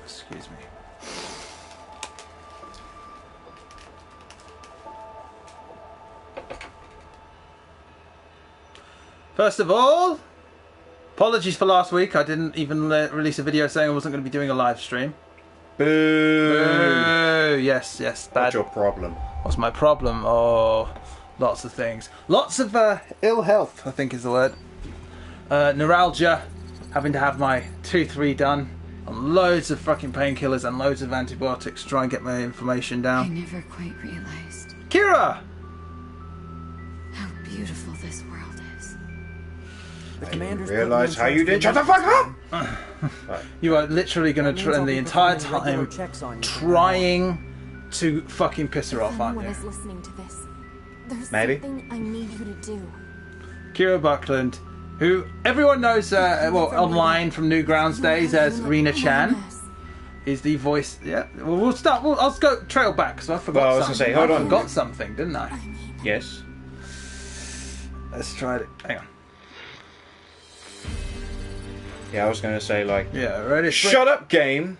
excuse me. First of all, apologies for last week. I didn't even release a video saying I wasn't going to be doing a live stream. Boo! Boo! Yes, bad. What's your problem? What's my problem? Oh, lots of things. Lots of ill health, I think is the word. Neuralgia, having to have my tooth redone, and loads of fucking painkillers and loads of antibiotics to try and get my inflammation down. I never quite realized Kira! how beautiful this world is. The commander's Realize how you did. Shut the fuck up! You are literally going to spend the entire time trying to fucking piss her off, aren't you? Is listening to this. There's Maybe. something I need you to do. Kira Buckland, who everyone knows, online from Newgrounds days as Rena Chan, is the voice. Yeah, well, we'll start. I'll go trail back because I forgot. Well, I was something. gonna say, hold on. I forgot something, didn't I? Yes. Let's try it. Hang on. Yeah, I was gonna say like. Yeah, ready? Shut up, game.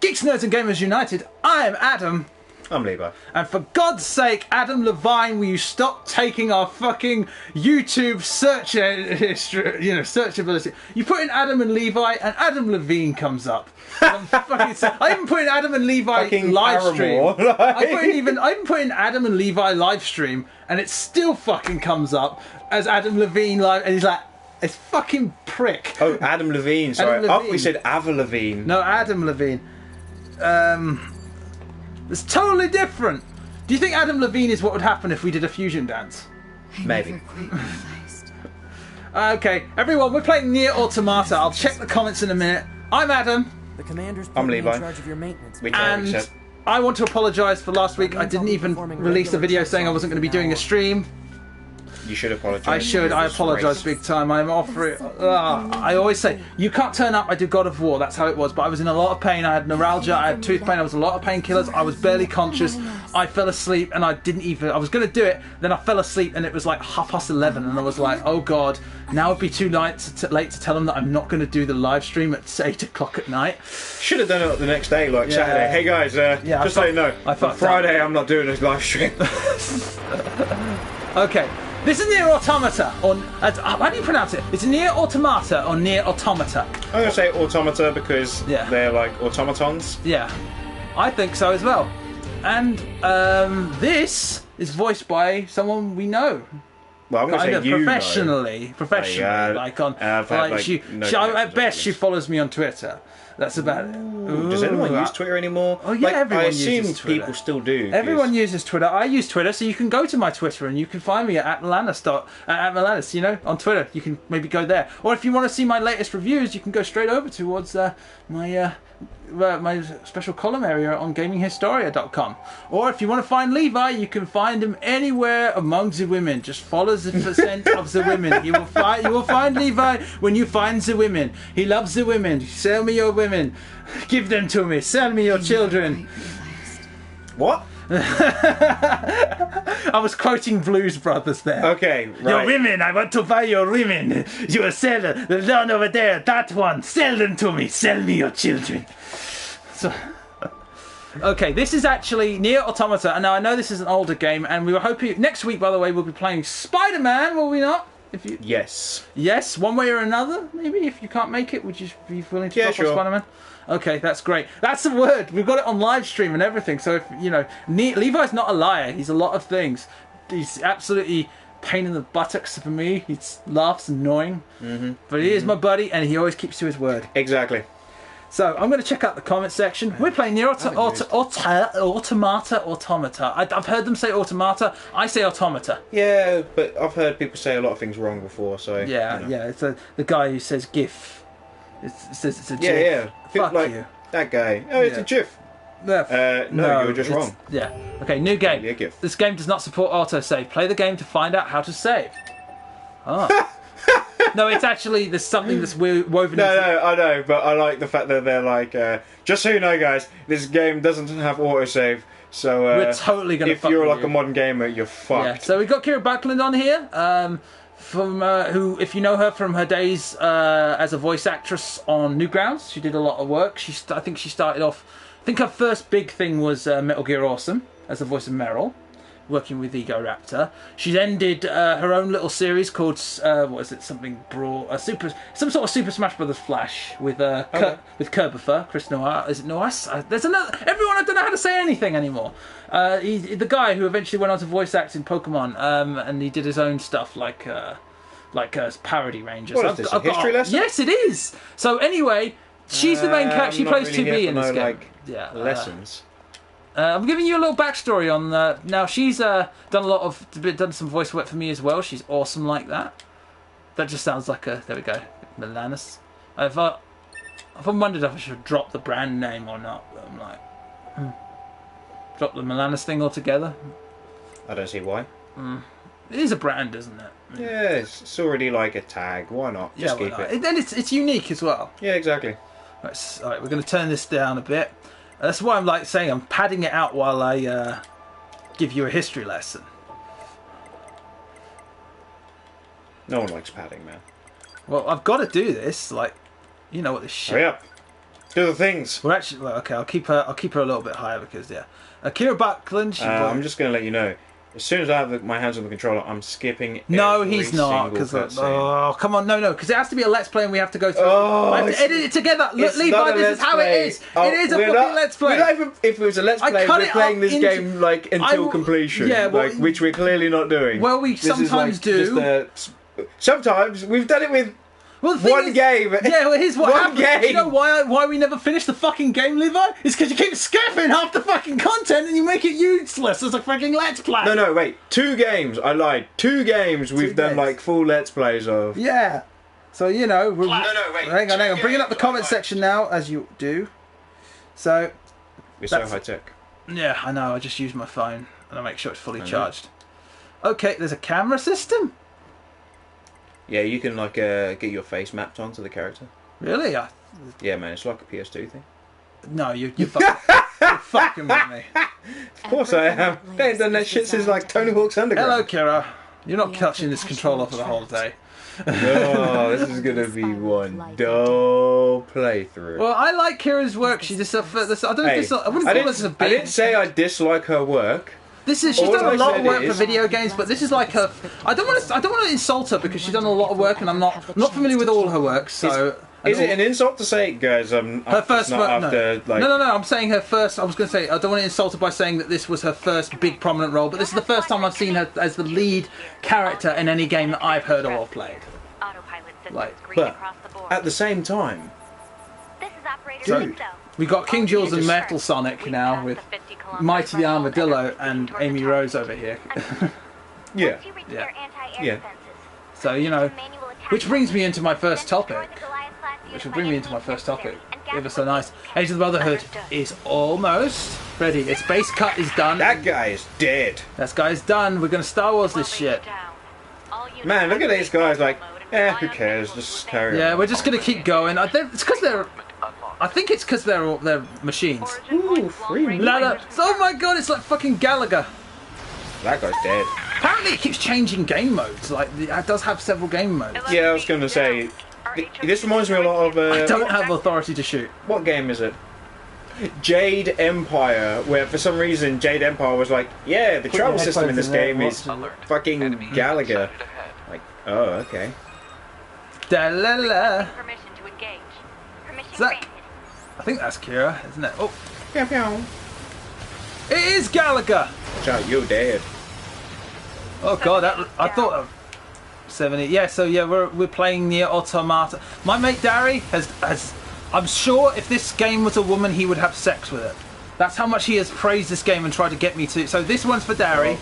Geeks, Nerds and Gamers United. I am Adam. I'm Levi. And for God's sake, Adam Levine, will you stop taking our fucking YouTube search history, search ability? You put in Adam and Levi, and Adam Levine comes up. I even put in Adam and Levi Fucking live stream. Paramore, like. I even put in Adam and Levi live stream, and it still fucking comes up as Adam Levine live, and he's like, it's fucking prick. Oh, Adam Levine. Sorry, Adam I Levine. thought we said Avril Levine. No, Adam Levine. It's totally different. Do you think Adam Levine is what would happen if we did a fusion dance? Maybe. Never quite realized. Okay, everyone, we're playing NieR Automata. I'll check the comments in a minute. I'm Adam, The commander's I'm put me Levi. in charge of your maintenance. Which I already and said. I want to apologise for last week. I didn't even release a video saying I wasn't going to be doing a stream. You should apologise. I should. I apologise big time. I'm offering. I always say you can't turn up. I do God of War. That's how it was. But I was in a lot of pain. I had neuralgia. I had tooth pain. I was a lot of painkillers. I was barely conscious. I fell asleep, and I didn't even. I was going to do it. Then I fell asleep, and it was like 11:30, and I was like, "Oh God, now it'd be too late to tell them that I'm not going to do the live stream at 8 o'clock at night." Should have done it the next day, like Yeah. Saturday. Hey guys, just so you know, I on fucked Friday I'm not doing a live stream. Okay. This is NieR Automata, or how do you pronounce it? It's NieR Automata or NieR Automata. I'm gonna say Automata because Yeah. they're like automatons. Yeah, I think so as well. And this is voiced by someone we know. Well, I'm gonna Kind say of you professionally, Like, like on, I've had, like she, no she, at connections best with she this. follows me on Twitter. That's about it. Ooh, does anyone use Twitter anymore? Oh, yeah, like, everyone I assume uses Twitter. people still do. 'cause- Everyone uses Twitter. I use Twitter, so you can go to my Twitter and you can find me at Milanis, on Twitter. You can maybe go there. Or if you want to see my latest reviews, you can go straight over towards my special column area on gaminghistoria.com. Or if you want to find Levi, you can find him anywhere among the women. Just follow the percent of the women. You will find Levi when you find the women. He loves the women. Sell me your women. Give them to me. Sell me your children. What? I was quoting Blues Brothers there. Okay, right. Your women, I want to buy your women. You will sell them. The one over there, that one. Sell them to me. Sell me your children. So, okay, this is actually NieR Automata. And now I know this is an older game, and we were hoping next week, by the way, we'll be playing Spider-Man, will we not? If you Yes. Yes, one way or another, maybe. If you can't make it, would you be willing to Yeah, talk sure. about Spider-Man? Okay, that's great. That's the word. We've got it on live stream and everything. So if Levi's not a liar. He's a lot of things. He's absolutely pain in the buttocks for me. He laughs annoying, but he is my buddy, and he always keeps to his word. Exactly. So I'm going to check out the comment section. We're playing NieR Automata. I've heard them say Automata. I say Automata. Yeah, but I've heard people say a lot of things wrong before, so... Yeah, you know. yeah. It's the guy who says GIF. It says it's a GIF. Yeah. Fuck like, you. That guy. Oh, it's Yeah. a GIF. No, you're just it's- wrong. Yeah. Okay, new game. Yeah, GIF. This game does not support autosave. Play the game to find out how to save. Oh. No, it's actually there's something that's woven No, into I know, but I like the fact that they're like, just so you know, guys, this game doesn't have autosave, so We're totally gonna if fuck you're with like you. a modern gamer, you're fucked. Yeah. So we've got Kira Buckland on here. from who, if you know her from her days as a voice actress on Newgrounds, she did a lot of work. I think she started off. I think her first big thing was Metal Gear Awesome as the voice of Meryl, working with Ego Raptor. She's ended her own little series called what is it? Something Brawl, some sort of Super Smash Brothers Flash with with Kerbifer, Chris Noir. Is it Noir? There's another. Everyone, I don't know how to say anything anymore. The guy who eventually went on to voice act in Pokemon, and he did his own stuff like parody Rangers. What is this, a history lesson? Yes, it is. So anyway, she's the main character. She plays really 2B in this game. Lessons. I'm giving you a little backstory on. Now she's done some voice work for me as well. She's awesome like that. That just sounds like a. There we go, Milanus. I've wondered if I should drop the brand name or not. But I'm like, drop the Milanus thing altogether. I don't see why. It is a brand, isn't it? Yeah, it's already like a tag. Why not? Just keep it. Then it's unique as well. Yeah, exactly. All right, we're going to turn this down a bit. That's why I'm like saying I'm padding it out while I give you a history lesson. No one likes padding, man. Well, I've got to do this. Like, you know what this shit. Hurry up. Do the things. We're actually okay. I'll keep her a little bit higher because Akira Buckland. I'm just going to let you know. As soon as I have my hands on the controller, I'm skipping. No, every he's not. Because Come on, no, because it has to be a let's play, and we have to go through. Oh, I have to edit it together. Look, Levi, this is how it is. It is a fucking let's play. If it was a let's play, we're playing this game like until completion. Yeah, well, which we're clearly not doing. Well, we sometimes do. Sometimes we've done it with. Well, one game. Yeah, well, here's what One happens. game. Do you know why we never finish the fucking game, Levi? It's because you keep skipping half the fucking content and you make it useless as a fucking let's play. No, wait. 2 games. I lied. 2 games we've done like full let's plays of. Yeah. So, you know. Wait. Hang on. Bringing up the comment section now, as you do. So. We're so high tech. Yeah, I know. I just use my phone and I make sure it's fully charged. Okay, there's a camera system. Yeah, you can like get your face mapped onto the character. Really? Yeah, man, it's like a PS2 thing. No, you're fucking, you're fucking with me. Of course I am. They ain't done that shit since like Tony Hawk's Underground. Hello, Kira. You're not touching this controller for the whole day. Oh, this is gonna be one dull playthrough. Well, I like Kira's work. She just I don't know if I wouldn't call this a big. I didn't say I dislike her work. She's done a lot of work for video games, but this is like her. I don't want to insult her because she's done a lot of work, and I'm not familiar with all her work. So is it an insult to say, guys? Her first work? No. I'm saying her first. I was going to say I don't want to insult her by saying that this was her first big prominent role, but this is the first time I've seen her as the lead character in any game that I've heard or played. But at the same time, dude. We got King Jules and Metal Sonic now with Mighty the Armadillo and Amy Rose over here. Yeah. So, you know, which brings me into my first topic. Ever so nice. Age of the Brotherhood is almost ready. Its base cut is done. That guy is dead. That guy's done. We're going to Star Wars this shit. Man, look at these guys like, who cares? Just carry on. Yeah, we're just going to keep going. It's because they're... I think it's because they're machines. Ooh, free Ladder. Oh my god, it's like fucking Gallagher. That guy's dead. Apparently it keeps changing game modes. Like, it does have several game modes. Yeah, I was going to say, this reminds me a lot of... I don't have authority to shoot. What game is it? Jade Empire, where for some reason Jade Empire was like, yeah, the travel system in this game is fucking Gallagher. Like, oh, okay. Da-la-la. Is that... I think that's Kira, isn't it? Oh. Pew, pew. It is Gallagher! Watch out, you're dead. Oh god, I thought of 70. Yeah, so yeah, we're playing NieR Automata. My mate Dari has I'm sure if this game was a woman, he would have sex with it. That's how much he has praised this game and tried to get me to. So this one's for Dari.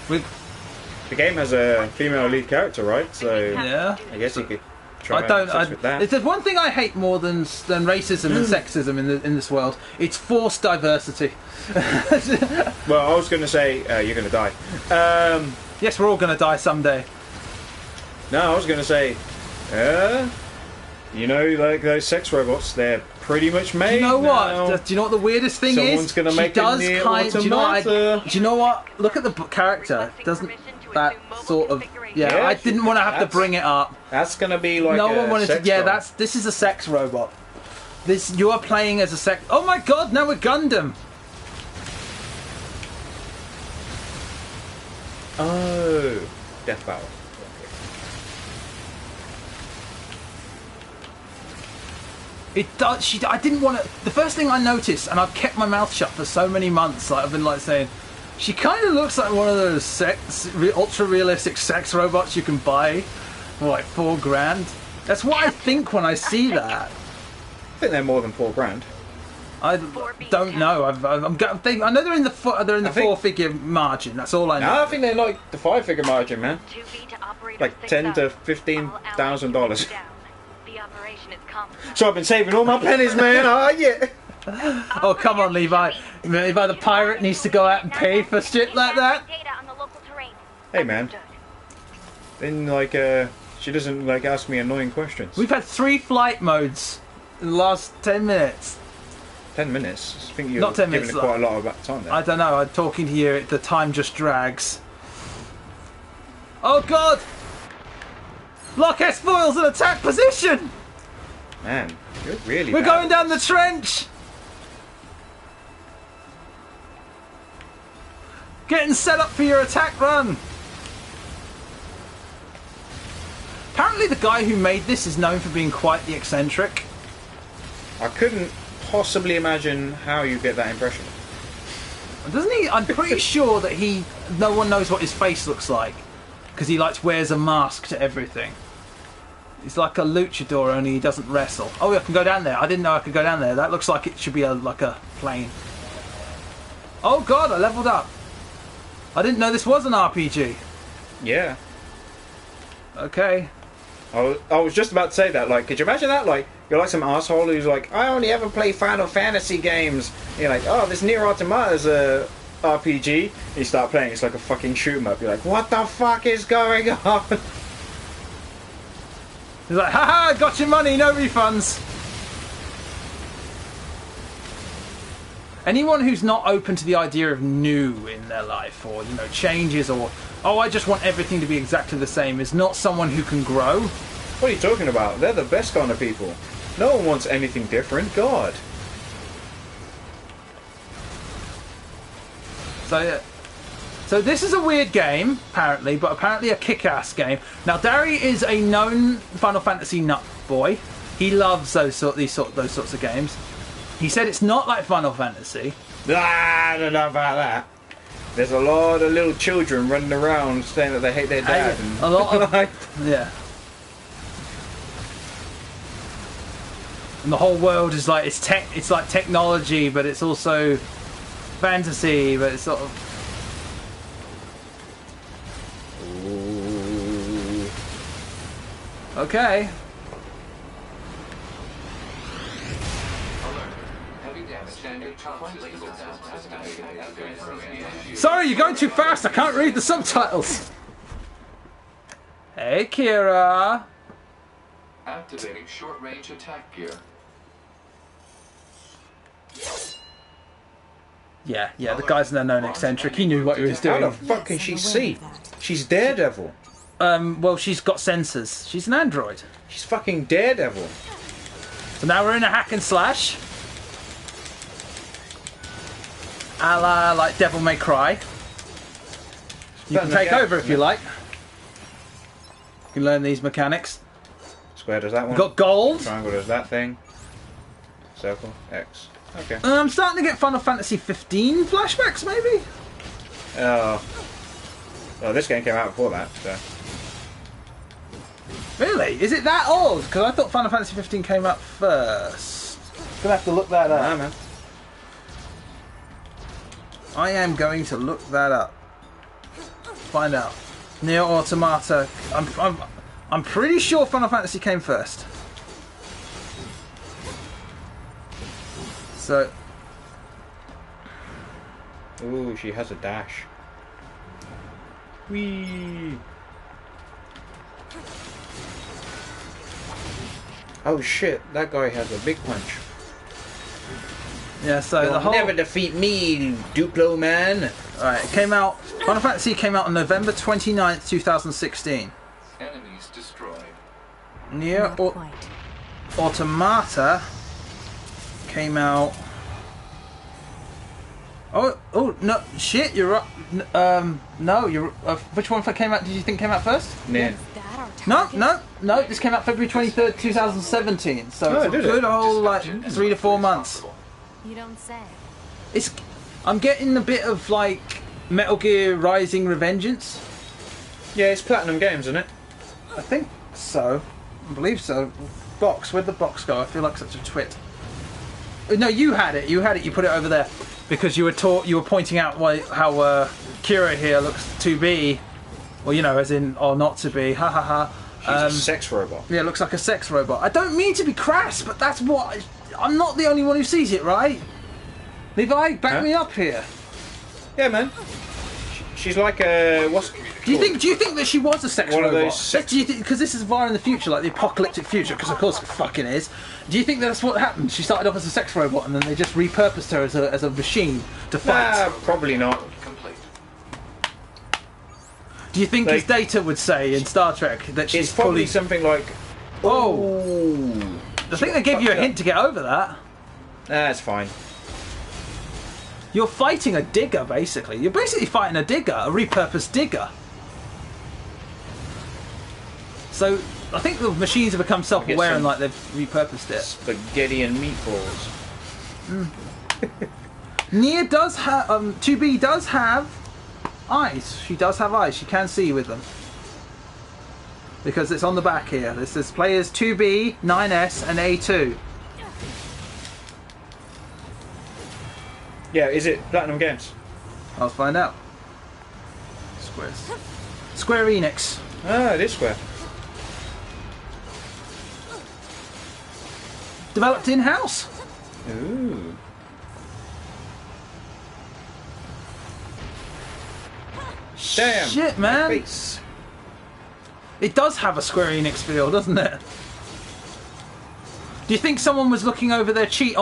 The game has a female lead character, right? So yeah, I guess you could. There's one thing I hate more than racism and sexism in this world. It's forced diversity. Well, I was going to say you're going to die. Yes, we're all going to die someday. No, I was going to say, you know, like those sex robots, they're pretty much made. You know now. what? Do you know what the weirdest thing is? Someone's going to make it NieR Automata. Do you know what? Look at the character. that sort of. Yeah, Yeah, I didn't want to have to bring it up. That's gonna be like No a one wanted to. sex Yeah, doll. this is a sex robot. You are playing as a sex. Oh my god! Now we're Gundam. Oh, Death Battle. It does. I didn't want to. The first thing I noticed, and I've kept my mouth shut for so many months. Like I've been like saying, she kind of looks like one of those ultra realistic sex robots you can buy for like $4,000. That's what I think when I see that. I think they're more than $4,000. I don't know. I know they're in the four-figure margin. That's all I know. No, I think they're like the 5-figure margin, man. Like $10,000 to $15,000. So I've been saving all my pennies, man. Oh yeah. Oh come on, Levi. Levi the pirate needs to go out and pay for shit like that. Hey, man. Then like she doesn't like ask me annoying questions. We've had 3 flight modes in the last 10 minutes. 10 minutes. I think you're Not 10 giving minutes, it quite a lot of time there. I don't know. I'm talking to you. The time just drags. Oh god! Lock S foils in attack position. Man, you're really We're bad. going down the trench. Getting set up for your attack run. Apparently the guy who made this is known for being quite the eccentric. I couldn't possibly imagine how you get that impression. Doesn't he? I'm pretty sure that no one knows what his face looks like. Because he wears a mask to everything. He's like a luchador, only he doesn't wrestle. Oh, I can go down there. I didn't know I could go down there. That looks like it should be like a plane. Oh god, I leveled up. I didn't know this was an RPG. Yeah. Okay. I was just about to say that. Like, could you imagine that? Like, you're like some asshole who's like, I only ever play Final Fantasy games. And you're like, oh, this NieR Automata is a RPG. And you start playing, it's like a fucking shoot 'em up. You're like, what the fuck is going on? He's like, haha, got your money, no refunds. Anyone who's not open to the idea of new in their life, or changes, or I just want everything to be exactly the same, is not someone who can grow. What are you talking about? They're the best kind of people. No one wants anything different. God. So yeah. So this is a weird game, apparently, but apparently a kick-ass game. Now, Dari is a known Final Fantasy nut boy. He loves those sorts of games. He said it's not like Final Fantasy. I don't know about that. There's a lot of little children running around saying that they hate their dad. A lot of yeah. And the whole world is like it's like technology, but it's also fantasy, but it's sort of. Ooh. Okay. Sorry, you're going too fast. I can't read the subtitles. Hey, Kira. Activating short-range attack gear. Yeah, the guy's no known eccentric. He knew what he was How doing. the fuck can she see? She's Daredevil. Well, she's got sensors. She's an android. She's fucking Daredevil. So now we're in a hack and slash. A la, like Devil May Cry. You can take over if you like. You can learn these mechanics. Square does that one. We've got gold. Triangle does that thing. Circle, X. Okay. I'm starting to get Final Fantasy 15 flashbacks, maybe? Oh. Well, this game came out before that, so. Really? Is it that old? Because I thought Final Fantasy 15 came out first. Gonna have to look that up. Nah, man. I am going to look that up. Find out. NieR Automata. I'm pretty sure Final Fantasy came first. So. Ooh, she has a dash. Whee! Oh shit, that guy has a big punch. Yeah, so You'll the whole... never defeat me, Duplo man. Alright, it came out... Final Fantasy came out on November 29th, 2016. Enemies destroyed. NieR Not quite. Automata came out... Oh, no, shit, you're up. No, you're... which one came out, did you think came out first? NieR. Is that our target? No, this came out February 23rd, 2017. So Oh, it's a did it? good whole, like, Dispatch it 3 to 4 as months. possible. You don't say. I'm getting a bit of, like, Metal Gear Rising Revengeance. Yeah, it's Platinum Games, isn't it? I think so. I believe so. Box, where'd the box go? I feel like such a twit. No, you had it. You put it over there because you were pointing out how Kira here looks to be, well, you know, as in or not to be. Ha ha ha. She's a sex robot. Yeah, it looks like a sex robot. I don't mean to be crass, but that's what I'm not the only one who sees it, right? Levi, back me up here. Yeah, man. She's like a what's? Do you think that she was a sex One of robot? those sex- Do you think, because this is far in the future, like the apocalyptic future, because of course it fucking is. Do you think that's what happened? She started off as a sex robot and then they just repurposed her as a machine to fight? Nah, probably not. Complete. Do you think, as Data would say in Star Trek, that she's It's probably fully... something like. Oh, I think they gave you a hint to get over that. That's fine. You're fighting a digger, basically. You're basically fighting a digger, a repurposed digger. So, I think the machines have become self-aware and like they've repurposed it. Spaghetti and meatballs. NieR does have 2B does have eyes. She does have eyes. She can see with them because it's on the back here. This says players 2B, 9S, and A2. Yeah, is it Platinum Games? I'll find out. Square Enix. Ah, it is Square. Developed in house. Ooh. Damn. Shit, my man. face. It does have a Square Enix feel, doesn't it? Do you think someone was looking over their cheat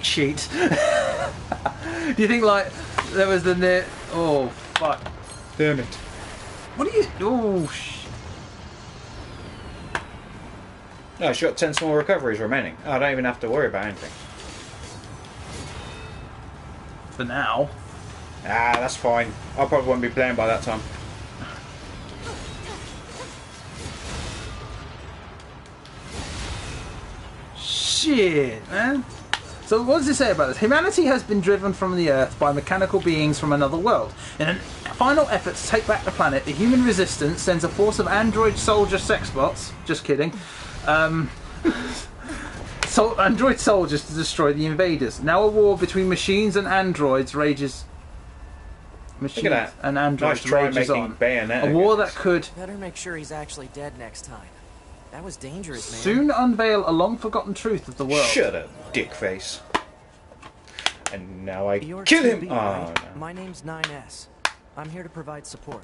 sheet? Do you think like there was the NieR? Oh fuck! Damn it. What are you? Oh No, she's got 10 small recoveries remaining. I don't even have to worry about anything. For now. Ah, that's fine. I probably won't be playing by that time. Shit, man. So what does it say about this? Humanity has been driven from the Earth by mechanical beings from another world. In a final effort to take back the planet, the human resistance sends a force of android soldier sex bots. Just kidding. So android soldiers to destroy the invaders. Now a war between machines and androids rages. Machines Look at that. and androids Nice try rages making on. Bayonetta A war games. that could Better make sure he's actually dead next time. That was dangerous, man. soon unveil a long-forgotten truth of the world. Shut up, dickface. And now I You're kill 2B, him. Oh, right? no. My name's 9S. I'm here to provide support.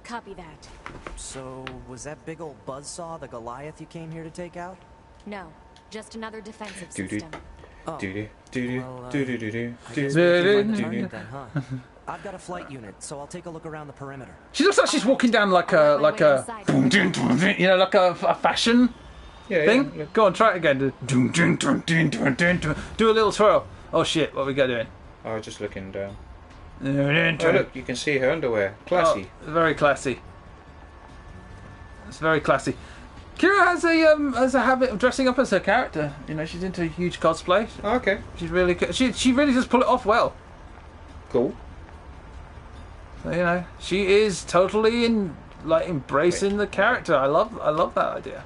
Copy that. So, was that big old buzzsaw the Goliath you came here to take out? No, just another defensive Doo-doo. system. Oh, Doo-doo, doo-doo, Well, doo-doo-doo-doo, I guess doo-doo, we can doo-doo. target then, huh? I've got a flight unit, so I'll take a look around the perimeter. She looks like she's walking down like a you know, like a fashion Yeah, thing. yeah. Go on, try it again. Do a little twirl. Oh shit, what we got doing? I was just looking down. Oh look, you can see her underwear. Classy. Oh, very classy. It's very classy. Kira has a habit of dressing up as her character. You know, she's into huge cosplay. Oh, okay, She's really she really does pull it off well. cool. So, you know, she is totally embracing the character. I love that idea.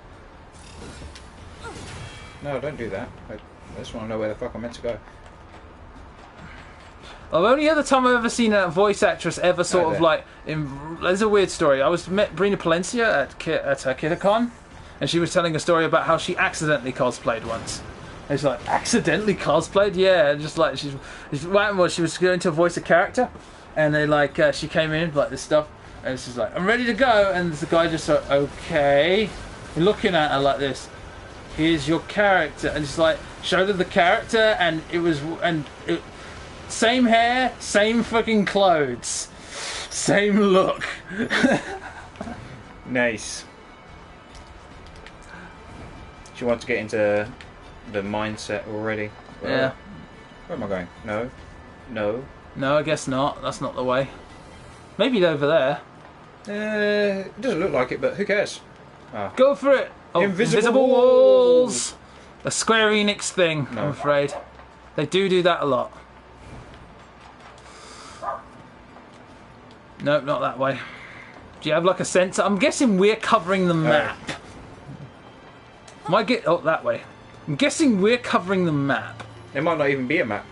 No, don't do that. I just want to know where the fuck I'm meant to go. The only other time I've ever seen a voice actress ever sort of there. like... There's a weird story. I met Brina Palencia at KidderCon, and she was telling a story about how she accidentally cosplayed once. And she's like, accidentally cosplayed? Yeah, and just like, what happened was she was going to voice a character, and they like, she came in, like this stuff, and she's like, I'm ready to go, and the guy just like, okay, looking at her like this. here's your character, and just like showed her the character, and same hair, same fucking clothes, same look. Nice. She wants to get into the mindset already. Well, Yeah. Where am I going? No. No, I guess not. That's not the way. Maybe over there. It doesn't look like it, but who cares? Go for it. Oh, Invisible walls. A Square Enix thing, No. I'm afraid. They do that a lot. No, not that way. Do you have like a sensor? I'm guessing we're covering the map. Might get that way. I'm guessing we're covering the map. There might not even be a map.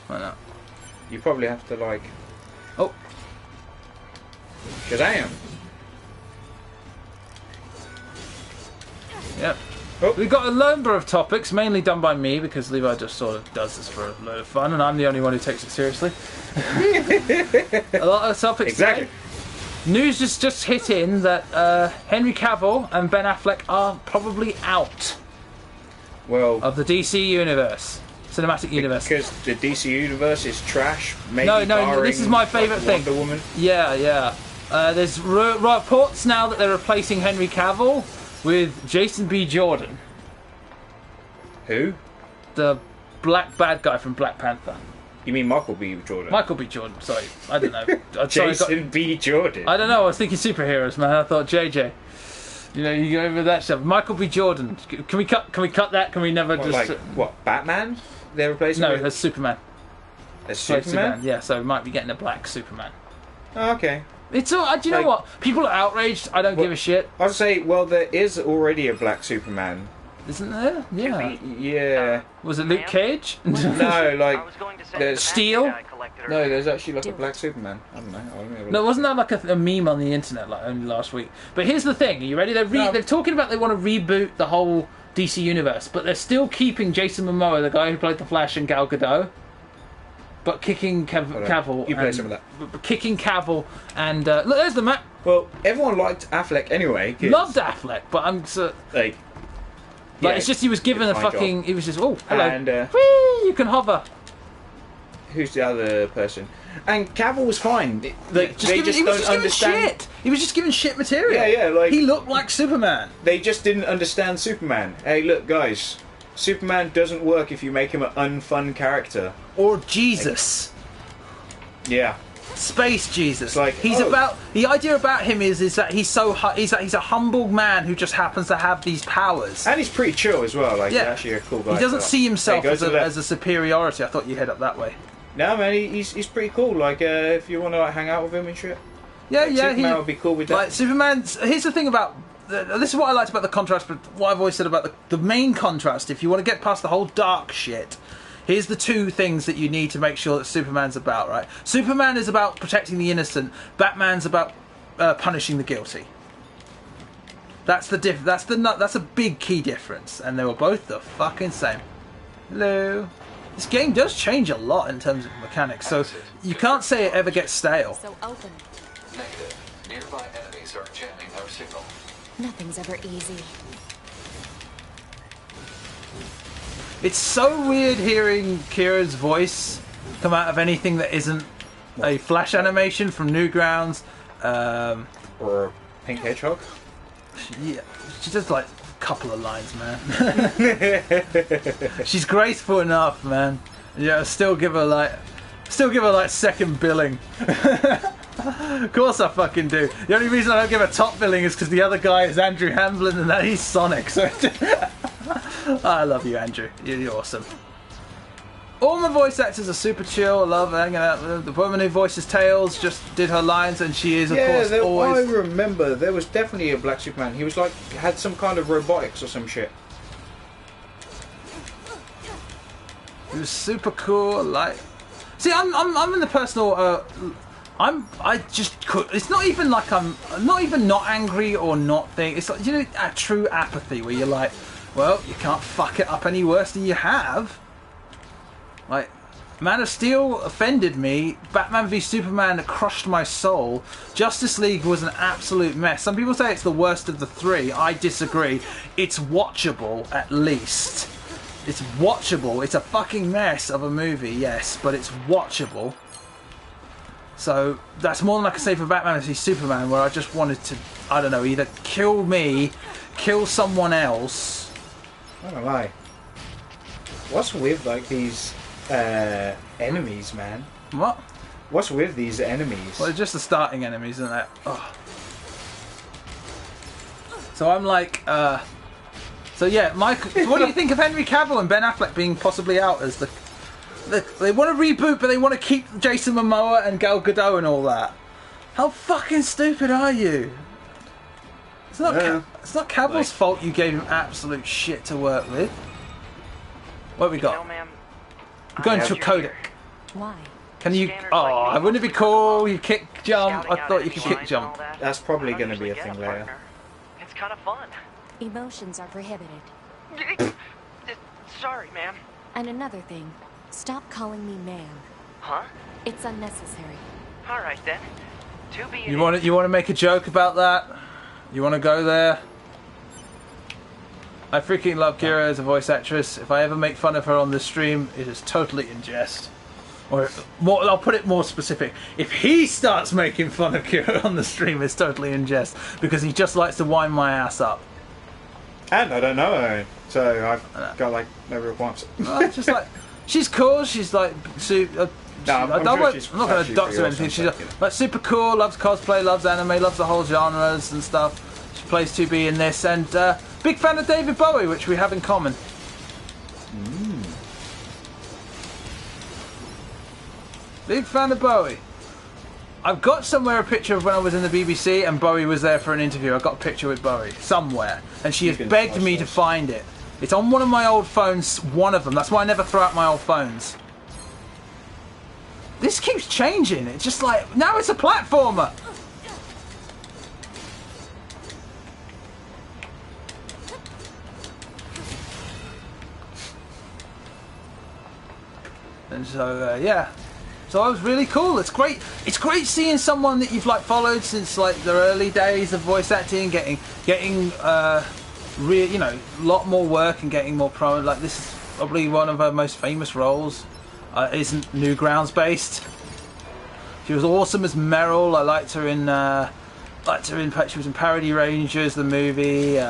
I know. You probably have to like Oh, Shazam. yep. Oh. We've got a number of topics, mainly done by me because Levi just sort of does this for a load of fun, and I'm the only one who takes it seriously. A lot of topics. Exactly. Today. News just hit in that Henry Cavill and Ben Affleck are probably out Well, of the DC universe, cinematic universe. because the DC universe is trash. Maybe No, barring, this is my favourite like, thing. Wonder Woman. Yeah. There's reports now that they're replacing Henry Cavill with Jason B. Jordan, Who? the black bad guy from Black Panther. You mean Michael B. Jordan? Michael B. Jordan. Sorry, I don't know. Sorry, Jason B. Jordan. I don't know. I was thinking superheroes, man. I thought JJ. You know, you go over that stuff. Michael B. Jordan. Can we cut that? Can we never What, just? like what? Batman? They're replacing No, with that's Superman. as Sorry, Superman. Yeah, so we might be getting a black Superman. Oh, okay. It's all. Do you know Like- what? People are outraged. I don't give a shit. I'd say, well, there is already a black Superman. Isn't there? Yeah. Yeah. Was it Luke Cage? No, like there's Steel? no, there's actually like a black Superman. I don't know. No, wasn't that like a meme on the internet like only last week? But here's the thing: are you ready? They're talking about they want to reboot the whole DC universe, but they're still keeping Jason Momoa, the guy who played the Flash, and Gal Gadot, but kicking Cavill. You play and, some of that. Kicking Cavill and look, there's the map. Well, everyone liked Affleck anyway. 'Cause, Loved Affleck, but I'm so, like. it's just he was given a fine fucking. job. He was just hello. And Whee! You can hover. who's the other person? And Cavill was fine. They He just was don't just giving understand. shit. He was just giving shit material. Yeah, like He looked like Superman. they just didn't understand Superman. Hey, look, guys, Superman doesn't work if you make him an unfun character. Or Jesus. Yeah. Space Jesus. It's like, he's oh. about the idea about him is that he's a humble man who just happens to have these powers. And he's pretty chill as well. Like, Yeah. he's actually a cool guy. He doesn't so- see himself Hey, go as to the left. a superiority. I thought you head up that way. No, man, he's pretty cool. Like, if you want to like hang out with him and shit, Yeah, like, yeah. Superman would be cool with that. Like Superman's. Here's the thing about. This is what I liked about the contrast, but what I've always said about the main contrast. If you want to get past the whole dark shit, here's the two things that you need to make sure that Superman's about. Right? Superman is about protecting the innocent. Batman's about punishing the guilty. That's the That's a big key difference, and they were both the fucking same. Hello. This game does change a lot in terms of mechanics, so you can't say it ever gets stale. So open. Negative. Nearby enemies are jamming our signal. Nothing's ever easy. It's so weird hearing Kira's voice come out of anything that isn't a Flash animation from Newgrounds. Or Pink Hedgehog. Yeah, she does like a couple of lines, man. She's graceful enough, man. Yeah, still give her like second billing. Of course I fucking do. The only reason I don't give her top billing is because the other guy is Andrew Hamblin and that he's Sonic. So I love you, Andrew. You're awesome. All my voice actors are super chill. I love hanging out. The woman who voices Tails just did her lines, and she is, of course, I always. remember there was definitely a black Superman. He was like had some kind of robotics or some shit. It was super cool. Like, see, I'm in the personal. I just could. It's not even like I'm not even not angry or not thing. It's like, you know, a true apathy where you're like, well, you can't fuck it up any worse than you have. Like, Man of Steel offended me. Batman v Superman crushed my soul. Justice League was an absolute mess. Some people say it's the worst of the three. I disagree. It's watchable, at least. It's watchable. It's a fucking mess of a movie, yes, but it's watchable. So that's more than I can say for Batman v Superman, where I just wanted to, I don't know, either kill me, kill someone else. I don't lie. What's with like these enemies, man? What? What's with these enemies? Well, they're just the starting enemies, isn't it? Oh. So I'm like, so yeah, Mike. What do you think of Henry Cavill and Ben Affleck being possibly out as the they want to reboot, but they want to keep Jason Momoa and Gal Gadot and all that? How fucking stupid are you? It's not. It's not Cavill's fault you gave him absolute shit to work with. What have we got? No, ma'am. I'm going to a codec. Why? Can you? Oh, wouldn't it be cool? You kick jump. I thought you could kick jump. That's probably going to be a thing later. It's kind of fun. Emotions are prohibited. Sorry, ma'am. And another thing, stop calling me ma'am. Huh? It's unnecessary. All right then. To be. You want to make a joke about that? You want to go there? I freaking love Kira as a voice actress. If I ever make fun of her on this stream, it is totally in jest. Or more, I'll put it more specific. If he starts making fun of Kira on the stream, it's totally in jest because he just likes to wind my ass up. And I don't know her, so I've got like no real qualms. Just like she's cool. She's like super. I'm not going to dox her anything. She's like super cool. Loves cosplay. Loves anime. Loves the whole genres and stuff. She plays 2B in this, and big fan of David Bowie, which we have in common. Big fan of Bowie. I've got somewhere a picture of when I was in the BBC and Bowie was there for an interview. I got a picture with Bowie somewhere, and she has begged me to find it. It's on one of my old phones, one of them. That's why I never throw out my old phones. This keeps changing. It's just like, now it's a platformer. And so, yeah. So I was really cool. It's great. It's great seeing someone that you've like followed since like the early days of voice acting, getting you know, a lot more work and getting more pro. Like this is probably one of her most famous roles. Isn't Newgrounds based? She was awesome as Meryl. I liked her in. She was in Parody Rangers, the movie.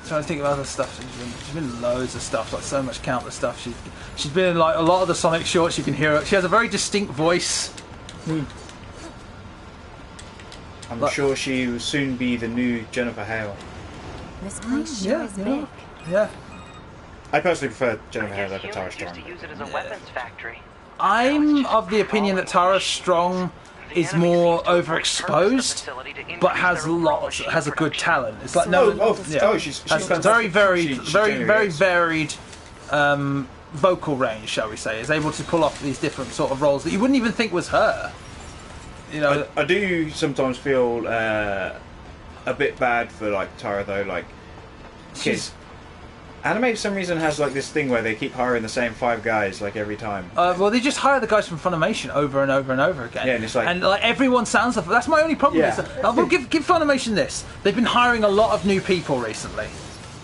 Trying to think of other stuff. She's been in loads of stuff, like so much countless stuff. She's been in like a lot of the Sonic shorts. You can hear her. She has a very distinct voice. I'm sure she will soon be the new Jennifer Hale. This place sure is big. Yeah. I personally prefer Jennifer Hale over Tara Humans used Strong. to use it as a weapons factory. I'm of the opinion that Tara Strong is more overexposed, but has a good talent. It's like She's has fantastic. very She genuinely is. varied vocal range, shall we say? Is able to pull off these different sort of roles that you wouldn't even think was her. You know, I do sometimes feel a bit bad for like Tara though, like because anime for some reason has like this thing where they keep hiring the same 5 guys like every time. well, they just hire the guys from Funimation over and over and over again. Yeah, and it's like everyone sounds like that's my only problem. Yeah. I will give Funimation this. They've been hiring a lot of new people recently.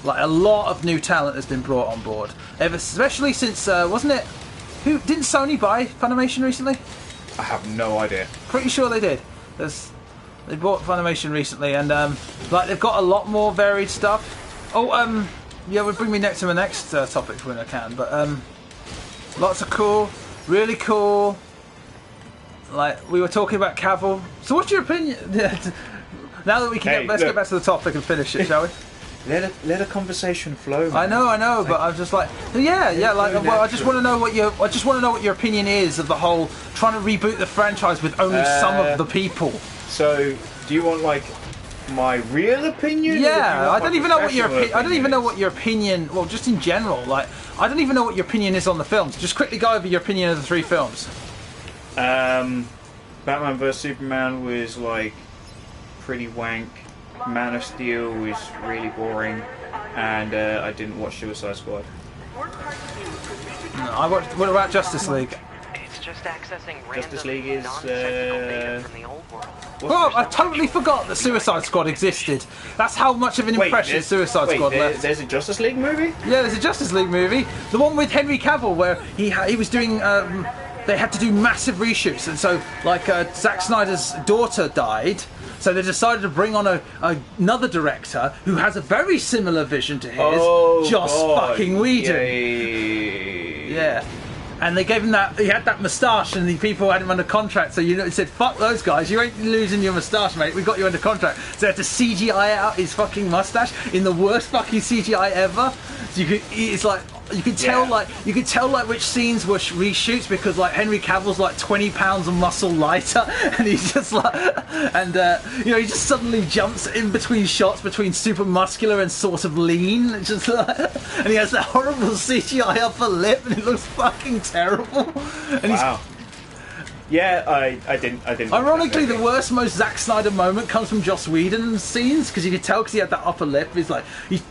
Like a lot of new talent has been brought on board. Especially since wasn't it? Didn't Sony buy Funimation recently? I have no idea. Pretty sure they did. They bought Funimation recently, and like they've got a lot more varied stuff. Oh, yeah, would bring me to my next topic when I can. But lots of cool, really cool. Like we were talking about Cavill. So, what's your opinion? Now that we can, let's get back to the topic and finish it, shall we? Let a conversation flow. Man. I know, but I'm just like, yeah. Like, well, I just want to know what your opinion is of the whole trying to reboot the franchise with only some of the people. So, do you want like my real opinion? Yeah, I don't even know what your opinion. Well, just in general, like I don't even know what your opinion is on the films. Just quickly go over your opinion of the 3 films. Batman vs Superman was like pretty wank. Man of Steel was really boring, and I didn't watch Suicide Squad. What about Justice League? It's just accessing Justice random, League is, non-technical data from the old world. Oh, I totally forgot that Suicide Squad existed. That's how much of an impression Suicide Squad left. There's a Justice League movie? Yeah, there's a Justice League movie. The one with Henry Cavill where he was doing... they had to do massive reshoots. And so, like, Zack Snyder's daughter died. So they decided to bring on another director who has a very similar vision to his. Joss fucking Whedon. Yeah. And they gave him that, he had that moustache and the people had him under contract, so he said, fuck those guys, you ain't losing your moustache, mate, we got you under contract. So they had to CGI out his fucking moustache in the worst fucking CGI ever. So you could tell like which scenes were reshoots because like Henry Cavill's like 20 pounds of muscle lighter and he's just like, and he just suddenly jumps in between shots between super muscular and sort of lean, just like, and he has that horrible CGI upper lip and it looks fucking terrible. And wow. Yeah, I didn't. Ironically, the worst, most Zack Snyder moment comes from Joss Whedon scenes because you could tell because he had that upper lip. He's like,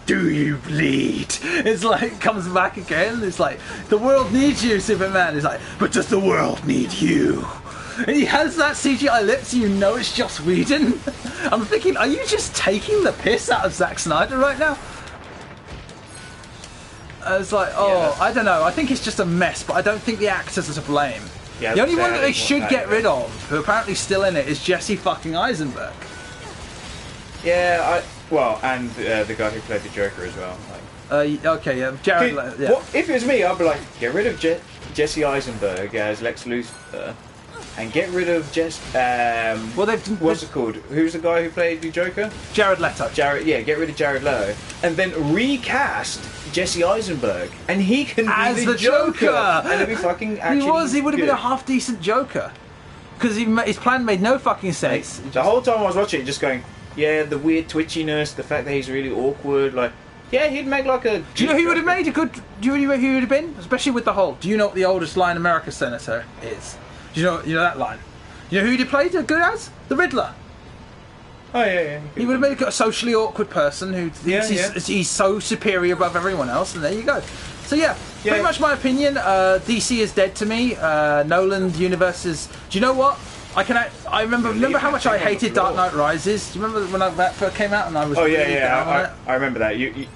"Do you bleed?" It's like comes back again. It's like the world needs you, Superman. It's like, but does the world need you? And he has that CGI lip, so you know it's Joss Whedon. I'm thinking, are you just taking the piss out of Zack Snyder right now? It's like, I don't know. I think it's just a mess, but I don't think the actors are to blame. Yeah, the only one that they should get rid of, who apparently still in it, is Jesse fucking Eisenberg. Yeah, and the guy who played the Joker as well. Okay, yeah, Jared. Well, if it was me, I'd be like, get rid of Jesse Eisenberg as Lex Luthor, and get rid of what's it called? Who's the guy who played the Joker? Jared Leto. Get rid of Jared Leto, and then recast Jesse Eisenberg, and he can be the Joker. And it'd be fucking actually he would have been a half decent Joker. Because his plan made no fucking sense. Like, the whole time I was watching it, just going, yeah, the weird twitchiness, the fact that he's really awkward, like, yeah, he'd make like a... Do you know who would have made a good... Do you know who he would have been? Especially with the whole... Do you know what the oldest line America senator is? Do you know that line? You know who he'd have played a good as? The Riddler. Oh, yeah. He would have made a socially awkward person who thinks he's so superior above everyone else, and there you go. So pretty much my opinion. DC is dead to me. Nolan's universe is... Do you know what? I remember how much I hated Dark Knight Rises. Do you remember when that first came out and I was... Oh, yeah. I remember that. You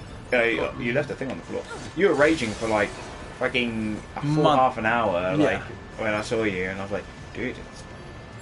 left the thing on the floor. You were raging for like fucking a full half an hour, like when I saw you, and I was like, dude,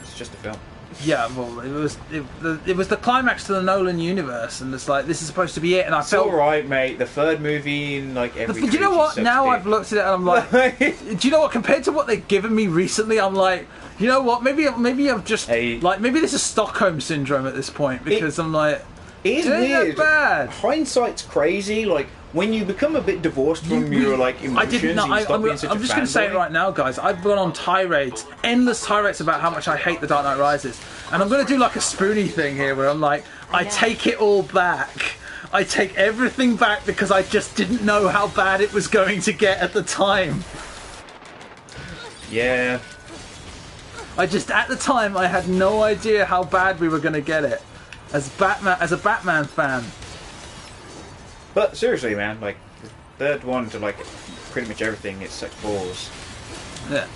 it's just a film. Yeah, well, it was the climax to the Nolan universe, and it's like this is supposed to be it. And I felt alright, mate. The third movie in like every. Do you know what? Now I've looked at it and I'm like, do you know what? Compared to what they've given me recently, I'm like, you know what? Maybe I'm just like maybe this is Stockholm syndrome at this point because I'm like, it is weird. Bad. Hindsight's crazy. Like when you become a bit divorced from your like emotions, I'm just going to say it right now, guys. I've gone on tirades, endless tirades about how much I hate The Dark Knight Rises, and I'm going to do like a spoony thing here, where I'm like, I take it all back. I take everything back because I just didn't know how bad it was going to get at the time. Yeah. At the time, I had no idea how bad we were going to get it. As a Batman fan. But seriously, man, like the third one to like pretty much everything, it sucks balls. Yeah.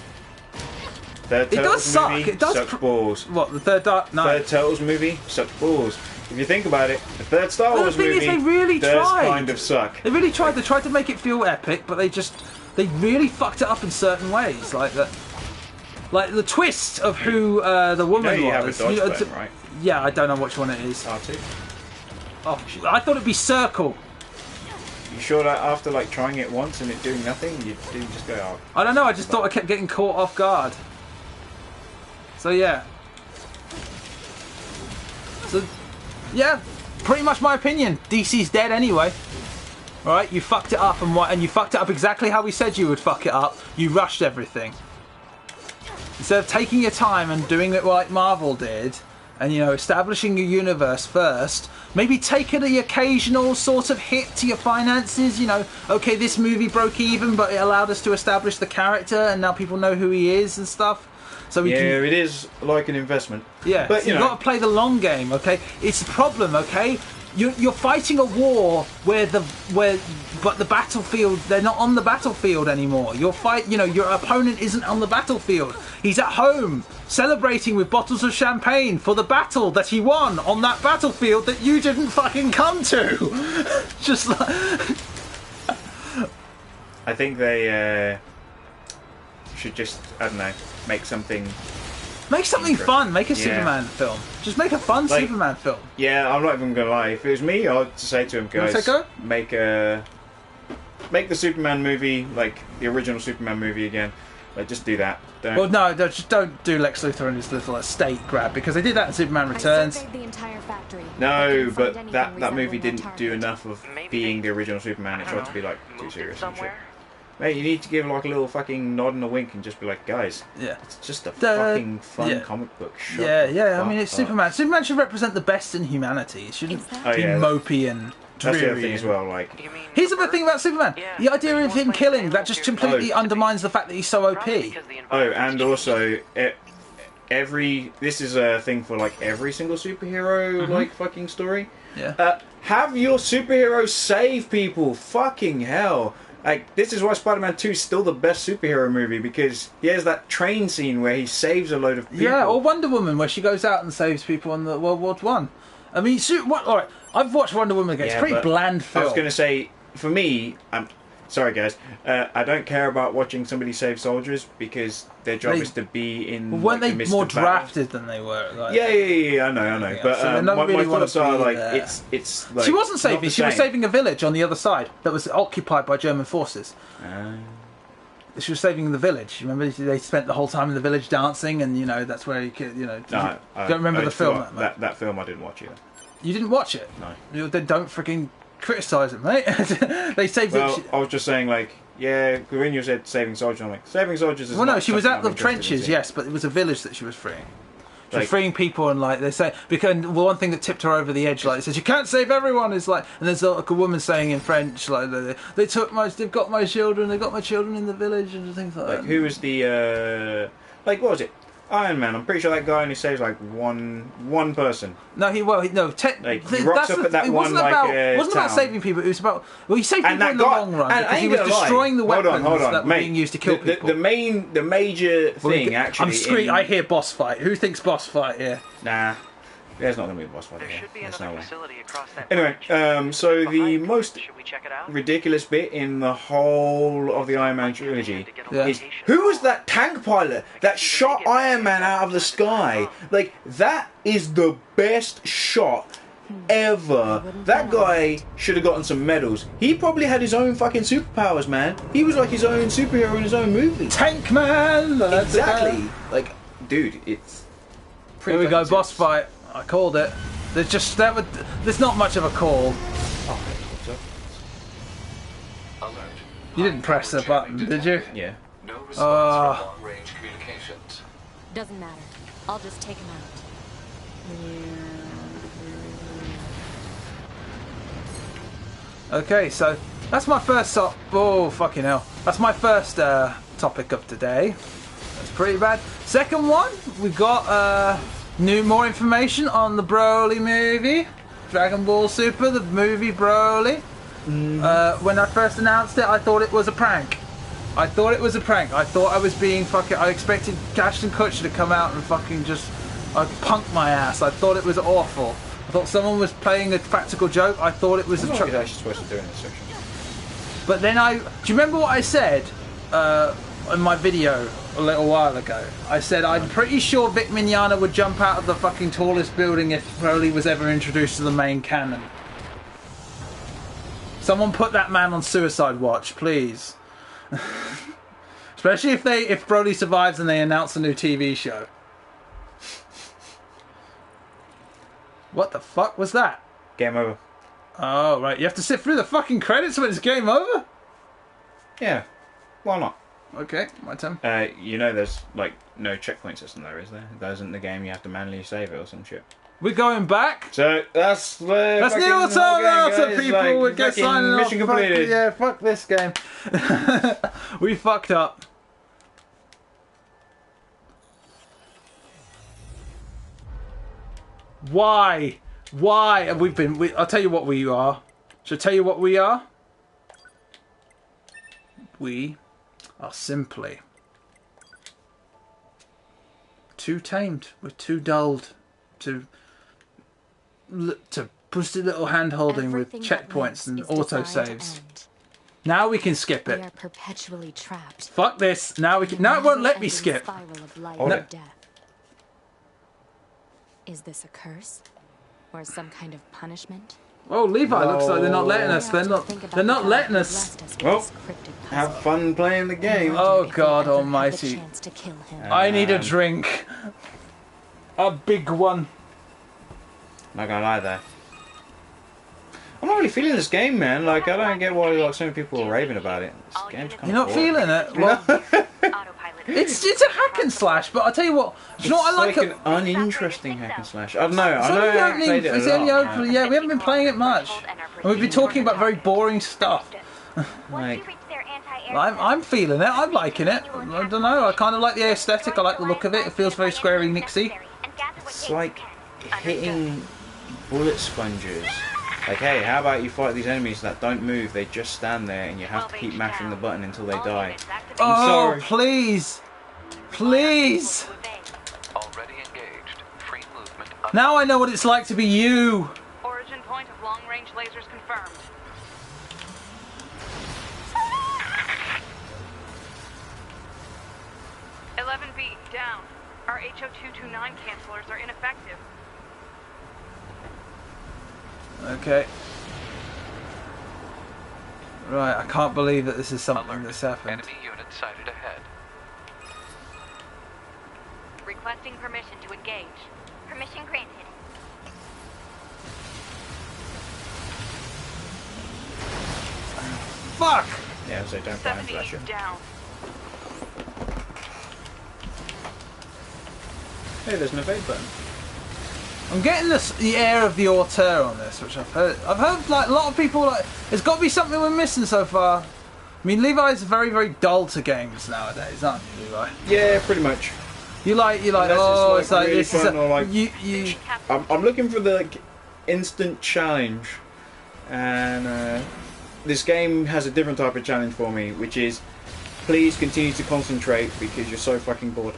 Third Turtles movie sucks balls. What, the third Dark Knight? Third Turtles movie sucks balls. If you think about it, the third Star Wars movie does kind of suck. They really tried. They tried to make it feel epic, but they really fucked it up in certain ways. Like the twist of who the woman was. Have a Dodge right? Yeah, I don't know which one it is. R2. Oh, I thought it'd be Circle. You sure that after like trying it once and it doing nothing, you didn't just go out? I don't know. I just thought I kept getting caught off guard. So yeah. Pretty much my opinion. DC's dead anyway. All right, you fucked it up, and you fucked it up exactly how we said you would fuck it up. You rushed everything. Instead of taking your time and doing it like Marvel did, and establishing your universe first, maybe taking the occasional sort of hit to your finances. Okay, this movie broke even, but it allowed us to establish the character, and now people know who he is and stuff. So it is like an investment. Yeah, but so you've got to play the long game. Okay, it's a problem. Okay, you're fighting a war but the battlefield, they're not on the battlefield anymore. Your opponent isn't on the battlefield. He's at home celebrating with bottles of champagne for the battle that he won on that battlefield that you didn't fucking come to. Just like I think they should just, I don't know, make something fun. Make a Superman film. Just make a fun Superman film. Yeah, I'm not even gonna lie. If it was me, I'd say to him, guys, make the Superman movie like the original Superman movie again. Like, just do that. Just don't do Lex Luthor and his little estate grab, because they did that in Superman Returns. I surveyed the entire factory. No, but that movie resembling didn't that do target. enough of being the original Superman. It tried to be like too Moved it serious and shit. somewhere? Mate, you need to give like a little fucking nod and a wink and just be like, guys, it's just a fucking fun comic book. Shut the I mean, it's fuck Superman. up. Superman should represent the best in humanity. It shouldn't be mopey and dreary. That's the other thing as well. Like, here's the other thing about Superman. Yeah, The idea of him killing, that just completely Oh. undermines the fact that he's so OP. and also this is a thing for like every single superhero like fucking story. Yeah. Have your superhero save people. Fucking hell. Like, this is why Spider-Man 2 is still the best superhero movie, because he has that train scene where he saves a load of people. Yeah, or Wonder Woman, where she goes out and saves people in the World War One. I mean, alright, I've watched Wonder Woman again. It's a pretty bland film. I was going to say, for me, sorry guys, I don't care about watching somebody save soldiers, because their job is to be in weren't the they midst more of battle. drafted than they were? Like, Yeah, I know. Yeah, But so they don't really my wanna thoughts are be like, there. it's like, she wasn't not saving. the She was same. saving a village on the other side that was occupied by German forces. She was saving the village. Remember, they spent the whole time in the village dancing, and that's where you could, No, don't remember the film. That film I didn't watch either. You didn't watch it? No. Then don't freaking criticise it, mate. They saved Well, I was just saying, like, when you said saving soldiers, I'm like, saving soldiers is Well, no, not she was something at the I'm interested in trenches, seeing. yes, but it was a village that she was freeing. She was Like- freeing people, and like they say, because one thing that tipped her over the edge, like it says, you can't save everyone. Is like, and there's like a woman saying in French, like they've got my children in the village, and things like that. Like, who was the what was it? Iron Man. I'm pretty sure that guy only saves like one person. No, he rocks up at that it one. Wasn't about town. saving people. It was about he saved people that in the guy, long run and because I he ain't was gonna lie. destroying the weapons Hold on, that were mate. being used to kill people. The major thing actually. I hear boss fight. Who thinks boss fight here? Nah, there's not gonna be a boss fight There here. should be There's another no way. facility across that Anyway, bridge. so the Behind. most Should we check it out? ridiculous bit in the whole of the Iron Man trilogy Yeah. is who was that tank pilot that shot Iron Man out of the sky? Like, that is the best shot ever. That guy should have gotten some medals. He probably had his own fucking superpowers, man. He was like his own superhero in his own movie. Tank man. Exactly. Like, dude, it's Here we go, fucking boss serious. fight. I called it. There's not much of a call. Alert. You didn't press the button, did you? Yeah. No response from long-range communications. Doesn't matter. I'll just take him out. Okay, so that's my first oh, fucking hell. That's my first topic of today. That's pretty bad. Second one, we've got more information on the Broly movie. Dragon Ball Super, the movie Broly. When I first announced it, I thought it was a prank. I thought I was being fucking... I expected Ashton Kutcher to come out and fucking just punk my ass. I thought it was awful. I thought someone was playing a practical joke. I thought it was What a... are you actually supposed to do in this section? But then do you remember what I said in my video a little while ago? I said I'm pretty sure Vic Mignogna would jump out of the fucking tallest building if Broly was ever introduced to the main canon. Someone put that man on suicide watch, please. Especially if Broly survives and they announce a new TV show. What the fuck was that? Game over. Oh, right. You have to sit through the fucking credits when it's game over? Yeah. Why not? Okay, my turn. There's like no checkpoint system there, is there? That isn't the game. You have to manually save it or some shit. We're going back. So that's That's NieR Automata, people. We get signing off. Mission completed. Yeah, fuck this game. We fucked up. Why? Why have we been... I'll tell you what we are. Should I tell you what we are? We are simply too tamed. We're too dulled to push the little hand holding with Everything that checkpoints lives and is designed to autosaves. end. Now we can skip We it. are perpetually trapped. Fuck this. Now we can. in a Now it won't let me never-ending skip. Spiral of life Hold and it. death. Is this a curse, or some kind of punishment? Oh, Levi looks like they're not letting us. They're not. They're not letting us. Well, have fun playing the game. Oh, God almighty. I need a drink. A big one. Not gonna lie there. I'm not really feeling this game, man. Like, I don't get why like so many people are raving about it. This game's kind You're of not feeling it. Well, it's a hack and slash. But I tell you what. Do you know what I like? It's like an uninteresting hack and slash. I don't know. It's I know only I haven't opening. played it It's a only lot. open. Yeah, we haven't been playing it much, and we've been talking about very boring stuff. Like, I'm feeling it. I'm liking it. I don't know. I kind of like the aesthetic. I like the look of it. It feels very squarey Nixie. it's like hitting bullet sponges. Like, hey, how about you fight these enemies that don't move? They just stand there, and you have to keep mashing the button until they die. Oh, sorry. please, please. Already engaged. Free movement. Now I know what it's like to be you. Origin point of long-range lasers confirmed. B down. Our HO229 cancelers are ineffective. Okay. Right, I can't believe that this is something Alert. that's happened. Enemy unit sighted ahead. Requesting permission to engage. Permission granted. Fuck! Yeah, so don't find flash 70 it. down. Hey, there's an evade button. I'm getting the air of the auteur on this, which I've heard. I've heard like a lot of people like. There's got to be something we're missing so far. I mean, Levi's very, very dull to games nowadays, aren't you, Levi? Yeah, pretty much. You like, Unless oh, it's like really this is fun or like you. I'm looking for the like, instant challenge, and this game has a different type of challenge for me, which is please continue to concentrate because you're so fucking bored.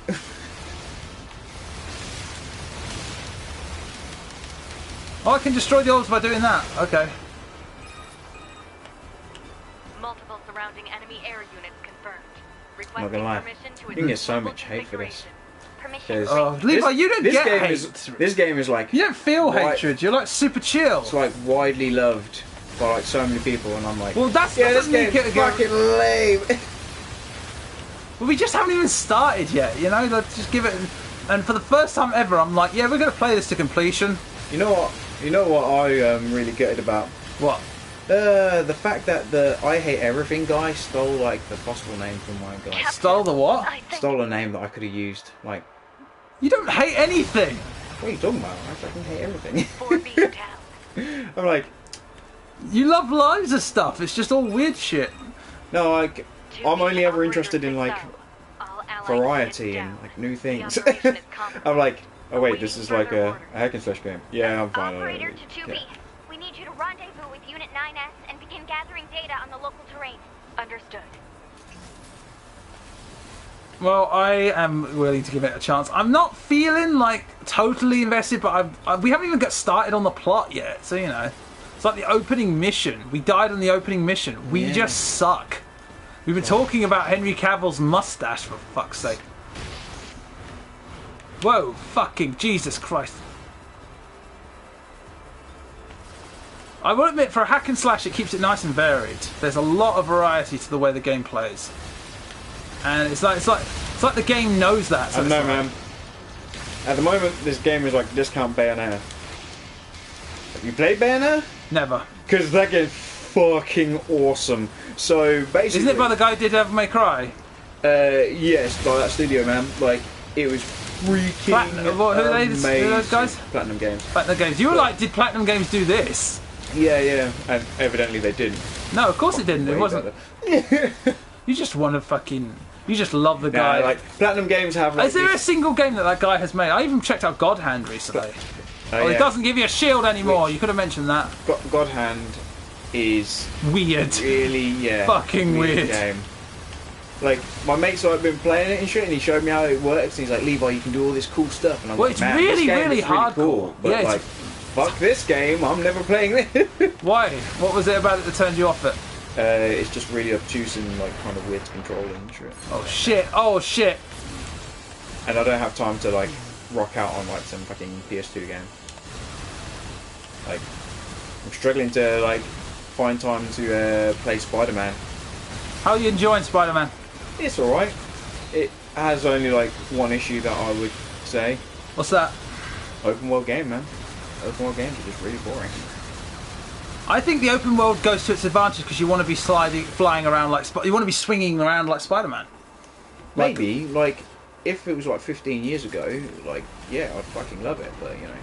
Oh, I can destroy the orbs by doing that. Okay. Multiple surrounding enemy air units confirmed. Not Requesting gonna lie, permission to you can get so adjust much hate for this. Permission Oh, Levi, you don't this get game hate. this game is like You don't feel Why- hatred. You're like super chill. it's like widely loved by like so many people, and I'm like, Well, that's yeah, this doesn't make game's it a game. fucking lame. Well, we just haven't even started yet. You know, let's just give it. And for the first time ever, I'm like, yeah, we're gonna play this to completion. You know what? You know what I am really gutted about? What? The fact that the I Hate Everything guy stole like the possible name from my guy. Stole the what? Stole a name that I could have used. Like, You don't hate anything. what are you talking about? I fucking hate everything. 4B down. I'm like, You love loads of stuff. It's just all weird shit. no, like, I'm only ever interested in like All allied variety units and down. like new things. The operation is compromised. I'm like, oh wait, this is like a hack and slash game. Yeah, I'm fine. I don't Operator really to 2B. care. We need you to rendezvous with Unit 9S and begin gathering data on the local terrain. Understood. Well, I am willing to give it a chance. I'm not feeling like totally invested, but we haven't even got started on the plot yet. So you know, it's like the opening mission. We died on the opening mission. We Yeah. just suck. We've been talking about Henry Cavill's mustache for fuck's sake. Whoa, fucking Jesus Christ. I will admit, for a hack and slash, it keeps it nice and varied. There's a lot of variety to the way the game plays, and it's like the game knows that. So I it's know, like- man. At the moment, this game is like discount Bayonetta. Have you played Bayonetta? Never. Because that game's fucking awesome. So basically, Isn't it by the guy who did Devil May Cry? yes, by that studio, man. Like, it was freaking Platinum- what, who are they, amazing. those guys? Platinum Games. Platinum Games. You were like, did Platinum Games do this? Yeah, and evidently they didn't. No, of course it didn't. It Way wasn't. better. You just want to fucking. You just love the Nah, guy. like Platinum Games have. Like, Is there a this- single game that guy has made? I even checked out God Hand recently. Oh, yeah. it doesn't give you a shield anymore. Which- You could have mentioned that. God Hand is Weird. really Fucking weird. game. Like my mate's like been playing it and shit, and he showed me how it works. And he's like, Levi, you can do all this cool stuff. And I'm Well, like, it's man, really, this game really is really hardcore. cool. But Yeah, it's- like, fuck this game. I'm never playing this. Why? What was it about it that turned you off it? It's just really obtuse and like kind of weird to control and shit. Oh shit! Oh shit! And I don't have time to like rock out on like some fucking PS2 game. Like, I'm struggling to like find time to play Spider-Man. How are you enjoying Spider-Man? It's alright. It has only like one issue that I would say. What's that? Open world game, man. Open world games are just really boring. I think the open world goes to its advantage because you want to be flying around like you want to be swinging around like Spider-Man. Maybe, like, if it was like 15 years ago, like, yeah, I'd fucking love it, but you know.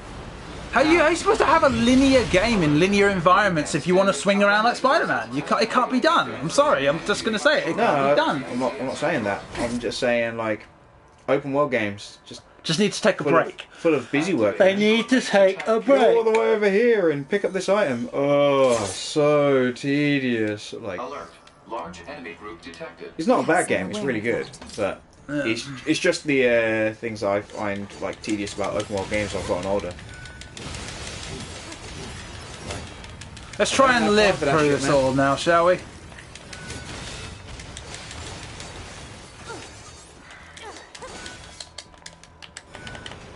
How are you supposed to have a linear game in linear environments if you want to swing around like Spider-Man? It can't be done. I'm sorry, I'm just going to say it. It can't be done. I'm not saying that. I'm just saying, like, open world games just need to take a break. Full of busy work. They need to take a break. Go all the way over here and pick up this item. Oh, so tedious. Like, Alert. Large enemy group detected. it's not a bad game. It's really good, but it's just the things I find like tedious about open world games as I've gotten older. Let's try and live for that through shit, this man. all now, shall we?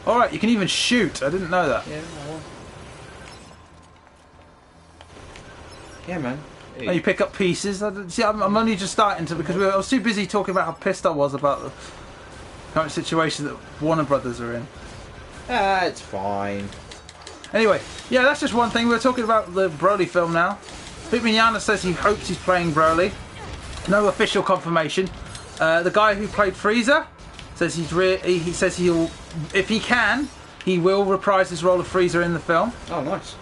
Alright, you can even shoot. I didn't know that. Yeah, yeah, man. Oh, you pick up pieces. See, I'm only just starting to because I was too busy talking about how pissed I was about the current situation that Warner Brothers are in. Ah, it's fine. Anyway, yeah, that's just one thing. We're talking about the Broly film now. Pete Mignogna says he hopes he's playing Broly. No official confirmation. The guy who played Frieza says he says he'll, if he can, he will reprise his role of Frieza in the film. Oh, nice.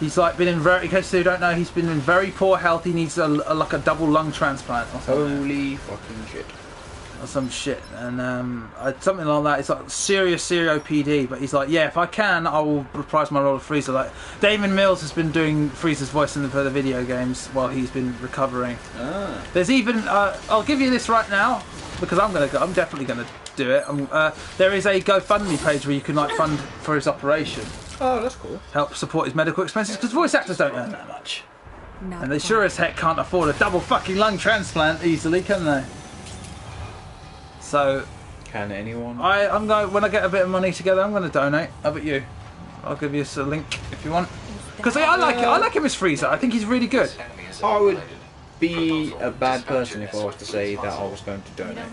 He's like been in very, in case you don't know, he's been in very poor health. He needs like a double lung transplant or something. Holy fucking shit. Or some shit, and something like that. It's like serious OPD, but he's like, yeah, if I can, I will reprise my role of Frieza. Like Damon Mills has been doing Frieza's voice for the video games while he's been recovering. Ah. There's even, I'll give you this right now because I'm definitely gonna do it. There is a GoFundMe page where you can like fund for his operation. Oh, that's cool. Help support his medical expenses because voice actors don't earn that much, and they sure as heck can't afford a double fucking lung transplant easily, can they? So, Can anyone? I'm going, when I get a bit of money together, I'm going to donate. How about you? I'll give you a link if you want. Because I like him as Frieza. I think he's really good. I would be a bad person if I was to say that I was going to donate.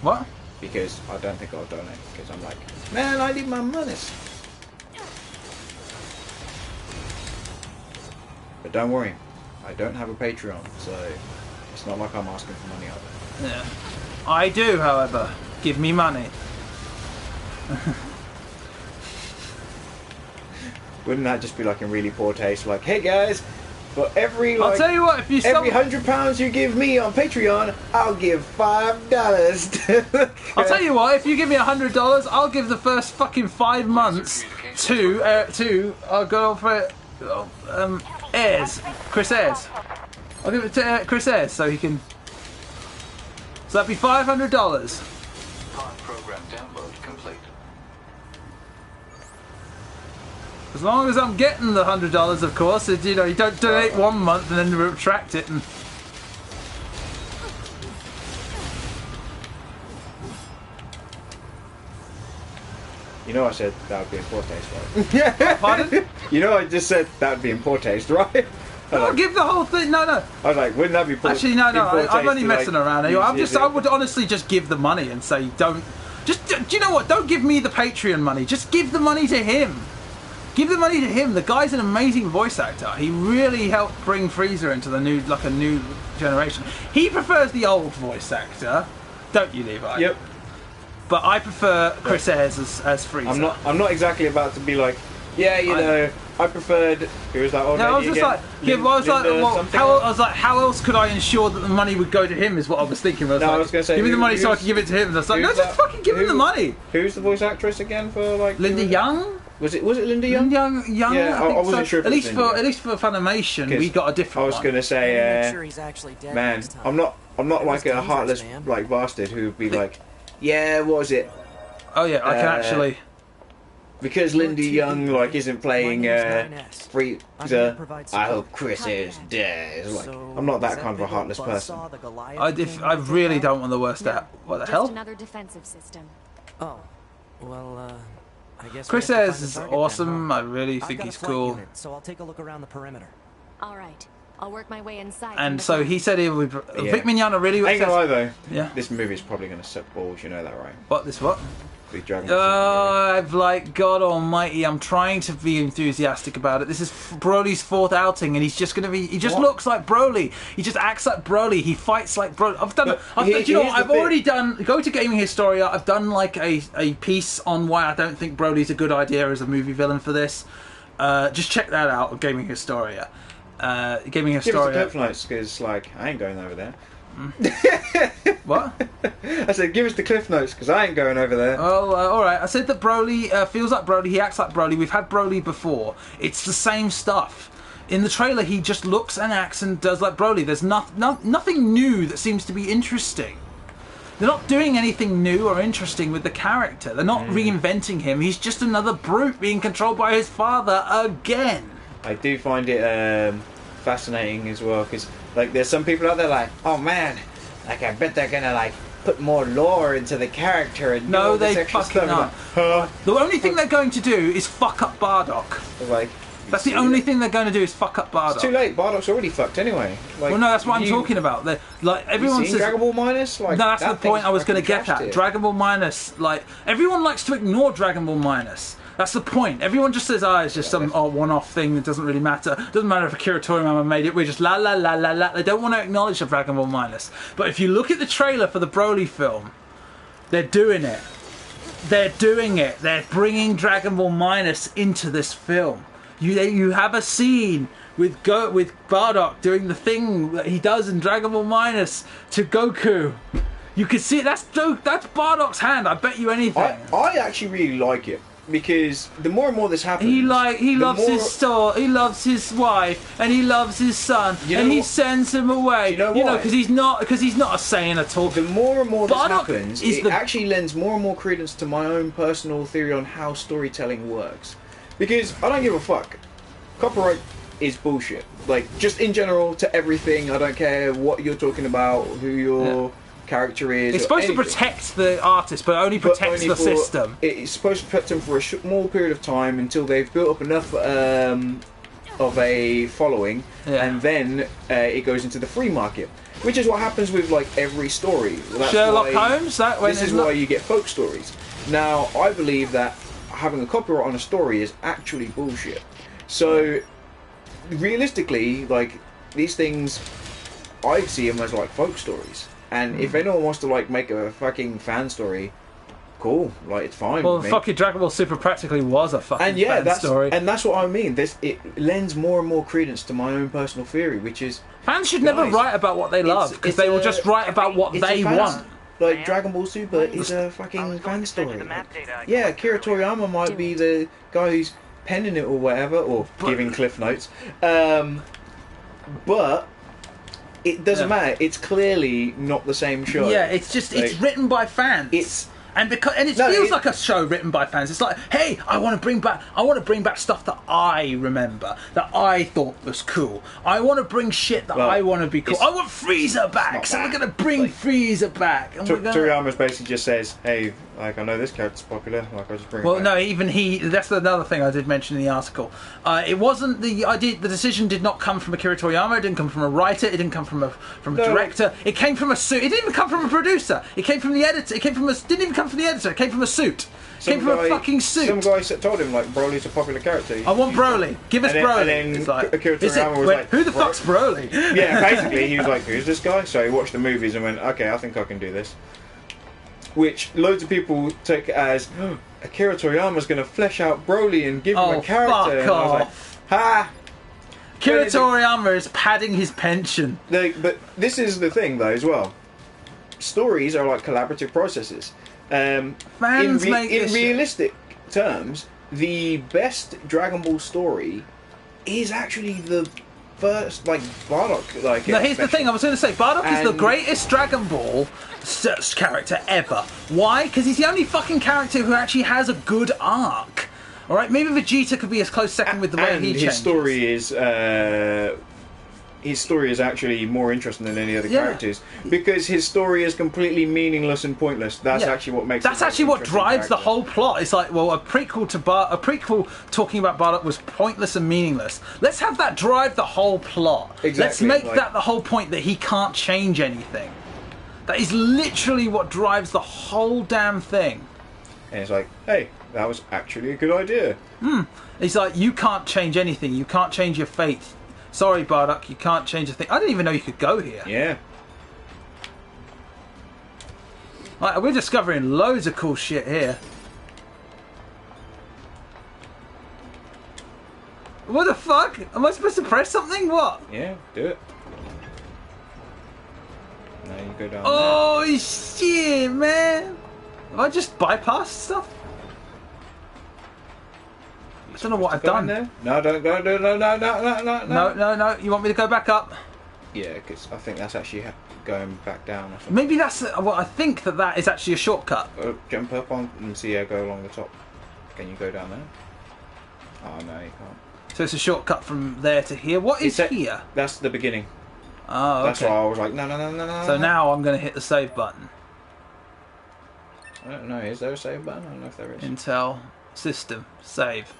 What? Because I don't think I'll donate. Because I'm like, man, I need my money. But don't worry, I don't have a Patreon, so it's not like I'm asking for money out there. Yeah. I do, however. Give me money. Wouldn't that just be like in really poor taste? Like, hey guys, for every like, I'll tell you what, if you every £100 you give me on Patreon, I'll give $5. I'll tell you what, if you give me $100, I'll give the first fucking 5 months to our girlfriend, Chris Ayres. I'll give it to Chris Ayres so he can. So that'd be $500. Pod program download complete. As long as I'm getting the $100, of course. You know, you don't donate 1 month and then retract it. And You know I said that would be in poor taste, right? pardon? You know I just said that would be in poor taste, right? No, give the whole thing. No. I was like, wouldn't that be poor? Actually, no. in poor I'm taste only to, messing like, around. Anyway, use I would honestly just give the money and say, don't. Just do you know what? Don't give me the Patreon money. Just give the money to him. Give the money to him. The guy's an amazing voice actor. He really helped bring Frieza into the new generation. He prefers the old voice actor, don't you, Levi? Yep. But I prefer Chris Ayres as Frieza. I'm not exactly about to be like, yeah, you know, I preferred. Who was that old No, I was lady just again? I was like, how else could I ensure that the money would go to him? Is what I was thinking. I was going to say, give me the money so I can give it to him. And I was like, no, just fucking give him the money. Who's the voice actress again for like? Linda Young. Was it Linda Young? Young. Yeah, I think I wasn't so. sure if At it was least Linda for Young. at least for Funimation, 'Cause we got a different I was one. gonna Make say, sure he's actually dead man, next time. I'm not like was a heartless dangerous, man. like bastard who would be like, yeah, what was it? Oh yeah, I can actually. Because Linda Young like isn't playing My name's 9S. Frieza, provide I support. hope Chris is dead. Like, So, I'm not was that kind of a big old heartless buzzsaw person. the Goliath I you came I here to take really out? don't want the worst out. What the Just hell? another defensive system. Oh, well, I guess. Chris we have to says find is the target awesome. then, I really huh? think I've got he's a flight cool. unit, so I'll take a look around the perimeter. All right, I'll work my way inside. And from the so front. he said he would. Yeah. Vic Mignogna really I ain't gonna lie says, though, yeah. this movie's probably gonna suck balls. You know that, right? What this what? Big Dragon Ball Super I've like God Almighty. I'm trying to be enthusiastic about it. This is Broly's 4th outing, and he's just gonna be. He just What? looks like Broly. He just acts like Broly. He fights like Broly. I've done. But You know, here's the I've thing. already done. Go to Gaming Historia. I've done like a piece on why I don't think Broly's a good idea as a movie villain for this. Just check that out on Gaming Historia. Gaming Give us the Historia. clip notes, because like I ain't going over there. What? I said, give us the cliff notes, because I ain't going over there. Oh, all right. I said that Broly feels like Broly. He acts like Broly. We've had Broly before. It's the same stuff. In the trailer, he just looks and acts and does like Broly. There's nothing new that seems to be interesting. They're not doing anything new or interesting with the character. They're not reinventing him. He's just another brute being controlled by his father again. I do find it fascinating as well, because like there's some people out there like, oh man, like I bet they're gonna like put more lore into the character and do No, all this they extra fucking stuff. aren't. The only thing they're going to do is fuck up Bardock. Like, That's the only thing they're going to do is fuck up Bardock. It's too late. Bardock's already fucked anyway. Like, Well, no, that's what I'm you- talking about. Like everyone you seen says. Dragon Ball Minus? Like, No, that's that the point thing's I was going to fucking get trashed at. it. Dragon Ball Minus, like everyone likes to ignore Dragon Ball Minus. That's the point. Everyone just says, it's just some one-off thing that doesn't really matter. Doesn't matter if Akira Toriyama made it. We're just la la la la la. They don't want to acknowledge the Dragon Ball Minus. But if you look at the trailer for the Broly film, they're doing it. They're doing it. They're bringing Dragon Ball Minus into this film. You have a scene with Bardock doing the thing that he does in Dragon Ball Minus to Goku. You can see it. That's Bardock's hand. I bet you anything. I actually really like it, because the more and more this happens, He the loves more- his store. He loves his wife, and he loves his son, You know and he what? sends him away. You know why? because he's not a Saiyan at all. The more and more this Bardock happens, is it the- actually lends more and more credence to my own personal theory on how storytelling works. Because I don't give a fuck. Copyright is bullshit. Like, just in general, to everything. I don't care what you're talking about, who your character is. It's or supposed to anything. protect the artist, but only But protects only the for- system. It's supposed to protect them for a small period of time until they've built up enough of a following, Yeah. and then it goes into the free market, which is what happens with like every story. That's Sherlock why- Holmes. That went This is in why you get folk stories. Now, I believe that having a copyright on a story is actually bullshit. So, realistically, like these things, I see them as like folk stories. And if anyone wants to like make a fucking fan story, cool, like it's fine. Well, with me. fucking Dragon Ball Super practically was a fucking And yeah, fan story. and that's what I mean. It lends more and more credence to my own personal theory, which is Fans should never Guys, write about what they love, because they will just write about what it's a they fan- want. Like Dragon Ball Super is a fucking fan story. Yeah, Akira Toriyama might be the guy who's penning it or whatever, or giving cliff notes. But it doesn't matter. It's clearly not the same show. Yeah, it's just it's Like, written by fans. it's- it No, feels it- like a show written by fans. It's like, hey, I want to bring back stuff that I remember, that I thought was cool. I want to bring shit that Well, I want to be cool. it's- I want Frieza back, not so we're that. gonna bring Like, Frieza back. And we're gonna... Toriyama's basically just says, "Hey, like I know this character's popular. Like I just bring." Well, it back. no, even he. That's another thing I did mention in the article. It wasn't the idea. The decision did not come from Akira Toriyama. It didn't come from a writer. It didn't come from a No. director. It came from a suit. It didn't even come from a producer. It came from the editor. It came from a. Didn't even come from the editor. It came from a suit. It came from a fucking suit. Some guy told him like Broly's a popular character. I want Broly. Give us And then- Broly. and then It's like, Akira is it- Toriyama was wait, like, who the "Bro-" fuck's Broly? Yeah, basically he was like, "Who's this guy?" So he watched the movies and went, "Okay, I think I can do this." Which loads of people took as Akira Toriyama's going to flesh out Broly and give him Oh, a character. fuck And I was like, off. ha! Akira But Toriyama is padding his pension. But this is the thing though as well. Stories are like collaborative processes. Fans make in this shit. realistic terms, the best Dragon Ball story is actually the first, like, Bardock. Like, now, here's the thing. I was going to say, Bardock is the greatest Dragon Ball character ever. Why? Because he's the only fucking character who actually has a good arc. All right, maybe Vegeta could be a close second with the way he changes. His story is actually more interesting than any other characters, because his story is completely meaningless and pointless. That's actually what makes. That's actually what drives the whole plot. It's like, well, a prequel talking about Bardock was pointless and meaningless. Let's have that drive the whole plot. Exactly. Let's make that the whole point, that he can't change anything. That is literally what drives the whole damn thing. And it's like, hey, that was actually a good idea. It's like, you can't change anything. You can't change your fate. Sorry, Bardock, you can't change a thing. I didn't even know you could go here. Yeah. Like, we're discovering loads of cool shit here. What the fuck? Am I supposed to press something? What? Yeah, do it. Now you go down Oh, shit, man. Have I just bypassed stuff? I don't know what I've done. There? No, don't go. No. You want me to go back up? Yeah, because I think that's actually going back down or something. Maybe that's... Well, I think that is actually a shortcut. Jump up on and see how go along the top. Can you go down there? Oh, no, you can't. So it's a shortcut from there to here. What is here? That's the beginning. Oh, okay. That's why I was like, no. So now I'm going to hit the save button. I don't know. Is there a save button? I don't know if there is. Intel system save.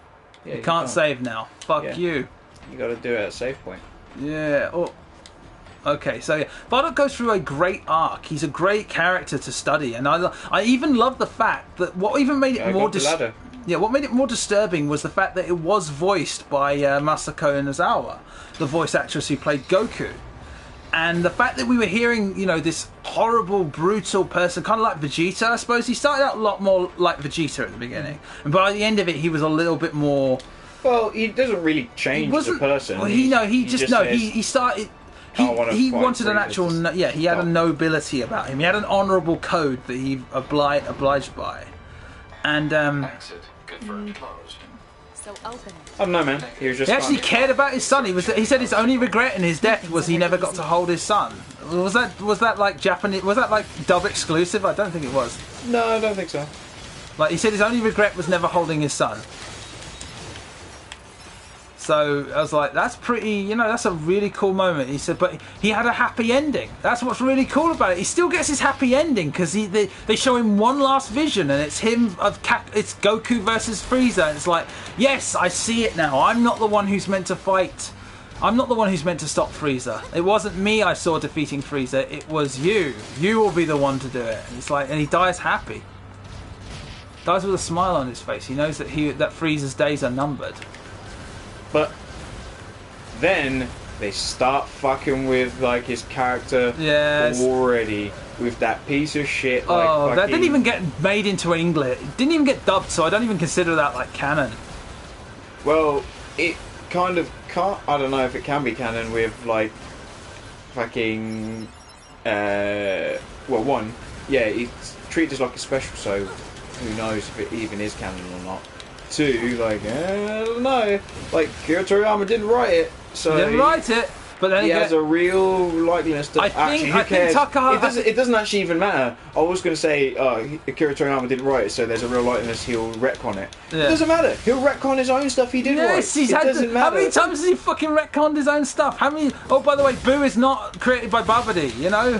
Yeah, you can't save now. Fuck you. You got to do it at a save point. Yeah. Oh. Okay. So yeah, Bardock goes through a great arc. He's a great character to study, and I even love the fact that what even made it more what made it more disturbing was the fact that it was voiced by Masako Nozawa, the voice actress who played Goku. And the fact that we were hearing, you know, this horrible, brutal person, kind of like Vegeta, I suppose. He started out a lot more like Vegeta at the beginning. And by the end of it, he was a little bit more... Well, he doesn't really change as a person. Well, he started... He wanted an actual... he had a nobility about him. He had an honourable code that he obliged by. And... Exit confirmed closed. So open. I don't know, man. He was just... He actually cared about his son. He said his only regret in his death was he never got to hold his son. Was that like Japanese? Was that like dub exclusive? I don't think it was. No, I don't think so. Like, he said his only regret was never holding his son. So I was like, that's pretty, you know, that's a really cool moment. He said, but he had a happy ending. That's what's really cool about it. He still gets his happy ending because they show him one last vision, and it's him it's Goku versus Frieza. And it's like, yes, I see it now. I'm not the one who's meant to fight. I'm not the one who's meant to stop Frieza. It wasn't me I saw defeating Frieza. It was you. You will be the one to do it. And it's like, and he dies happy. Dies with a smile on his face. He knows that Frieza's days are numbered. But then they start fucking with like his character already with that piece of shit. Like, that didn't even get made into English. It didn't even get dubbed, so I don't even consider that like canon. Well, it kind of can't. I don't know if it can be canon with like fucking. It's treated as like a special, so who knows if it even is canon or not. Two, like, I don't know. Like, Akira Toriyama didn't write it, so... He didn't write it, but then he has a real likeliness to... Who cares? It doesn't actually even matter. I was going to say, Akira Toriyama didn't write it, so there's a real likeliness he'll retcon it. Yeah. It doesn't matter. He'll retcon his own stuff he did write. It doesn't matter. How many times has he fucking retconned his own stuff? How many... Oh, by the way, Boo is not created by Babidi, you know?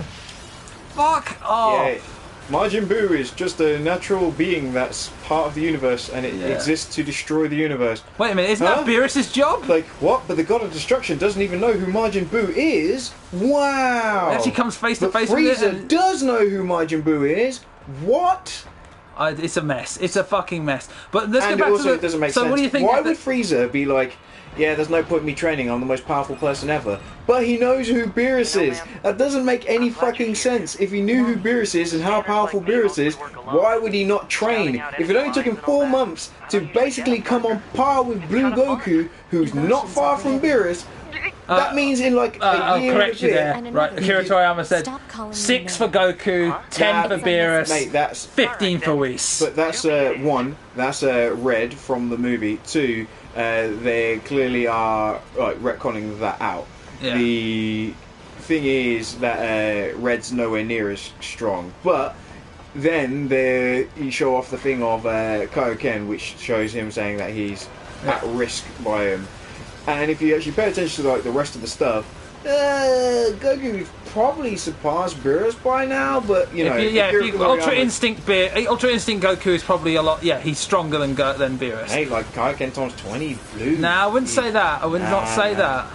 Fuck off. Yeah. Majin Buu is just a natural being that's part of the universe, and it exists to destroy the universe. Wait a minute, isn't that Beerus's job? Like, what? But the God of Destruction doesn't even know who Majin Buu is? Wow! He actually comes face to face with it. Frieza does know who Majin Buu is? What? It's a mess. It's a fucking mess. But let's and get back also, to the... it doesn't make sense. What do you think? Why would Frieza be like, yeah, there's no point in me training, I'm the most powerful person ever. But he knows who Beerus is. That doesn't make any fucking sense. If he knew who Beerus is and how powerful Beerus is, why would he not train? If it only took him 4 months to basically come on par with Blue Goku, who's not far from Beerus, That means in like a I'll year correct and a you bit. there. And Right, another Akira thing. Toriyama said Stop calling 6 me for Goku, 10 for Beerus, Mate, that's 15 for Whis. But that's one. That's red from the movie. Two, they clearly are like retconning that out. Yeah. The thing is that red's nowhere near as strong, but then you show off the thing of Kaioken, which shows him saying that he's at risk by him. And if you actually pay attention to like the rest of the stuff, Goku's probably surpassed Beerus by now, but you know, Ultra Instinct Goku is probably a lot. Yeah, he's stronger than Beerus. Hey, like Kaioken times 20 blue. Nah, I wouldn't say that. I would not say that.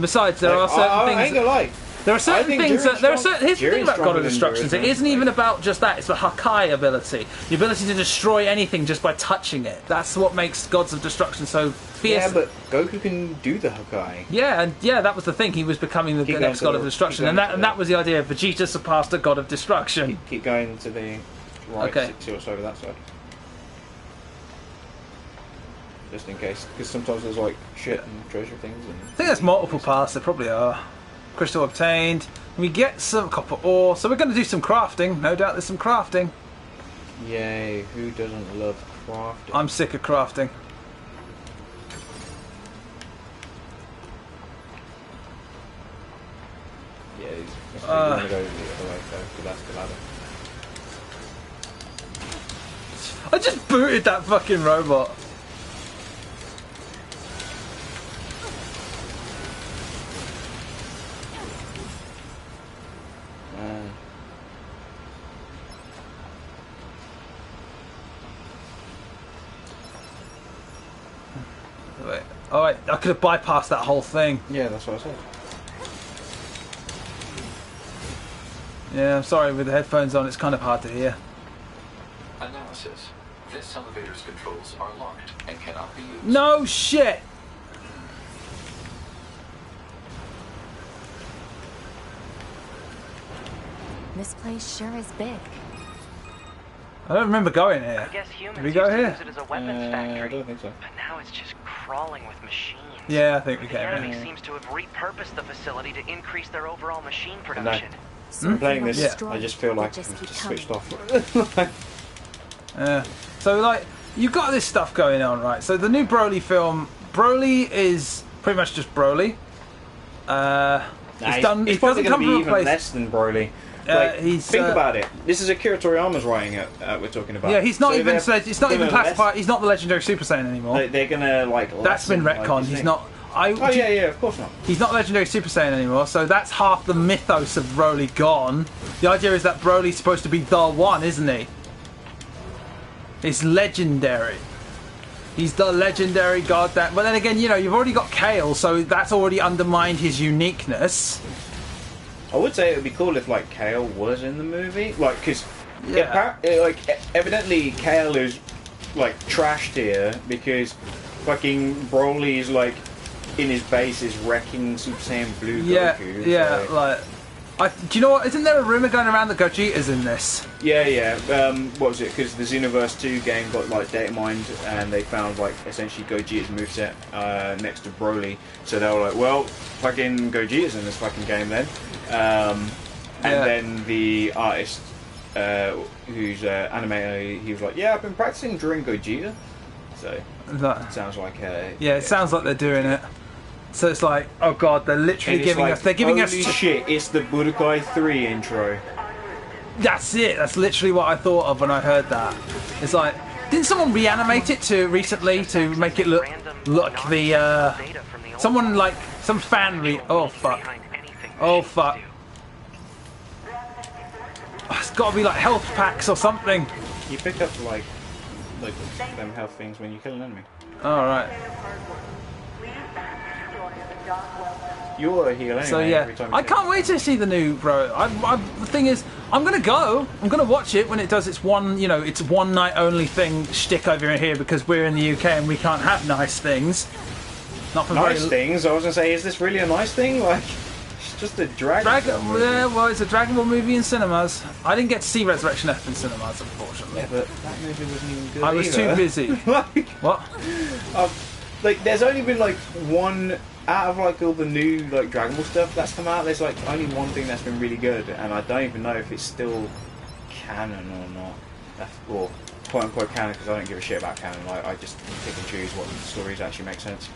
Besides, there are certain I ain't things. gonna lie. There are certain things that here's the thing about God of Jiren's Destruction. stronger It than isn't even about just that. It's the Hakai ability, the ability to destroy anything just by touching it. That's what makes Gods of Destruction so fierce. Yeah, but Goku can do the Hakai. Yeah, that was the thing. He was becoming the next God of Destruction, and that was the idea. Vegeta surpassed a God of Destruction. Keep going to the right. Okay. See what's over that side. Just in case, because sometimes there's like shit and treasure things. I think there's multiple paths. There probably are. Crystal obtained. We get some copper ore, so we're going to do some crafting. No doubt there's some crafting. Yay! Who doesn't love crafting? I'm sick of crafting. Yeah, he's going to go the other way, so that's the ladder. I just booted that fucking robot. Wait. Oh wait, I could have bypassed that whole thing. Yeah, that's what I said. Yeah, I'm sorry, with the headphones on it's kind of hard to hear. Analysis. This elevator's controls are locked and cannot be used. No shit! This place sure is big. I don't remember going here. I guess humans Did we go used to here? use it as a weapons I factory. don't think so. But now it's just crawling with machines. Yeah, I think we The came enemy here. seems to have repurposed the facility to increase their overall machine No. production. I'm playing this. Yeah. I just feel like They just I've keep just switched coming. off. So like, you've got this stuff going on, right? So the new Broly film, Broly is pretty much just Broly. He's It probably doesn't going to come be from a even place. less than Broly. He's, think about it. This is Akira Toriyama's writing it. We're talking about. Yeah, he's not So even. they're It's not even gonna classified. He's not the legendary Super Saiyan anymore. They're gonna like. That's been lessen, retconned. like, his He's thing. not. Oh yeah, of course not. He's not legendary Super Saiyan anymore. So that's half the mythos of Broly gone. The idea is that Broly's supposed to be the one, isn't he? He's legendary. He's the legendary god that. But then again, you know, you've already got Kale, so that's already undermined his uniqueness. I would say it would be cool if like Kale was in the movie, like because Yeah. evidently Kale is like trashed here because fucking Broly's like in his base is wrecking Super Saiyan Blue Goku. Yeah, so- like. Do you know what? Isn't there a rumor going around that Gogeta's in this? Yeah. What was it? Because the Xenoverse 2 game got like data mined, and they found like essentially Gogeta's moveset next to Broly. So they were like, "Well, fucking Gogeta's in this fucking game then." And then the artist, who's animator, he was like, "Yeah, I've been practicing during Gogeta." So it sounds like it sounds like they're doing it. So it's like, oh god, they're literally giving us. They're giving us. Holy shit! It's the Budokai 3 intro. That's it. That's literally what I thought of when I heard that. It's like, didn't someone reanimate it recently to make it look the someone like some fan oh fuck. Oh fuck. Oh, it's got to be like health packs or something. You pick up like them health things when you kill an enemy. All right. You're a healer anyway. So yeah, every time you I take can't wait to see the new bro. The thing is, I'm gonna go. I'm gonna watch it when it does its one, it's one night only thing shtick over here because we're in the UK and we can't have nice things. Not for nice very things. I was gonna say, is this really a nice thing? Like, it's just a Dragon Ball movie. Yeah, well, it's a Dragon Ball movie in cinemas. I didn't get to see Resurrection F in cinemas, unfortunately. Yeah, but that movie wasn't even good. I was either. too busy. Like, What? like there's only been like one out of like all the new like Dragon Ball stuff that's come out. There's like only one thing that's been really good, and I don't even know if it's still canon or not. Or quote unquote canon, because I don't give a shit about canon. I just pick and choose what stories actually make sense.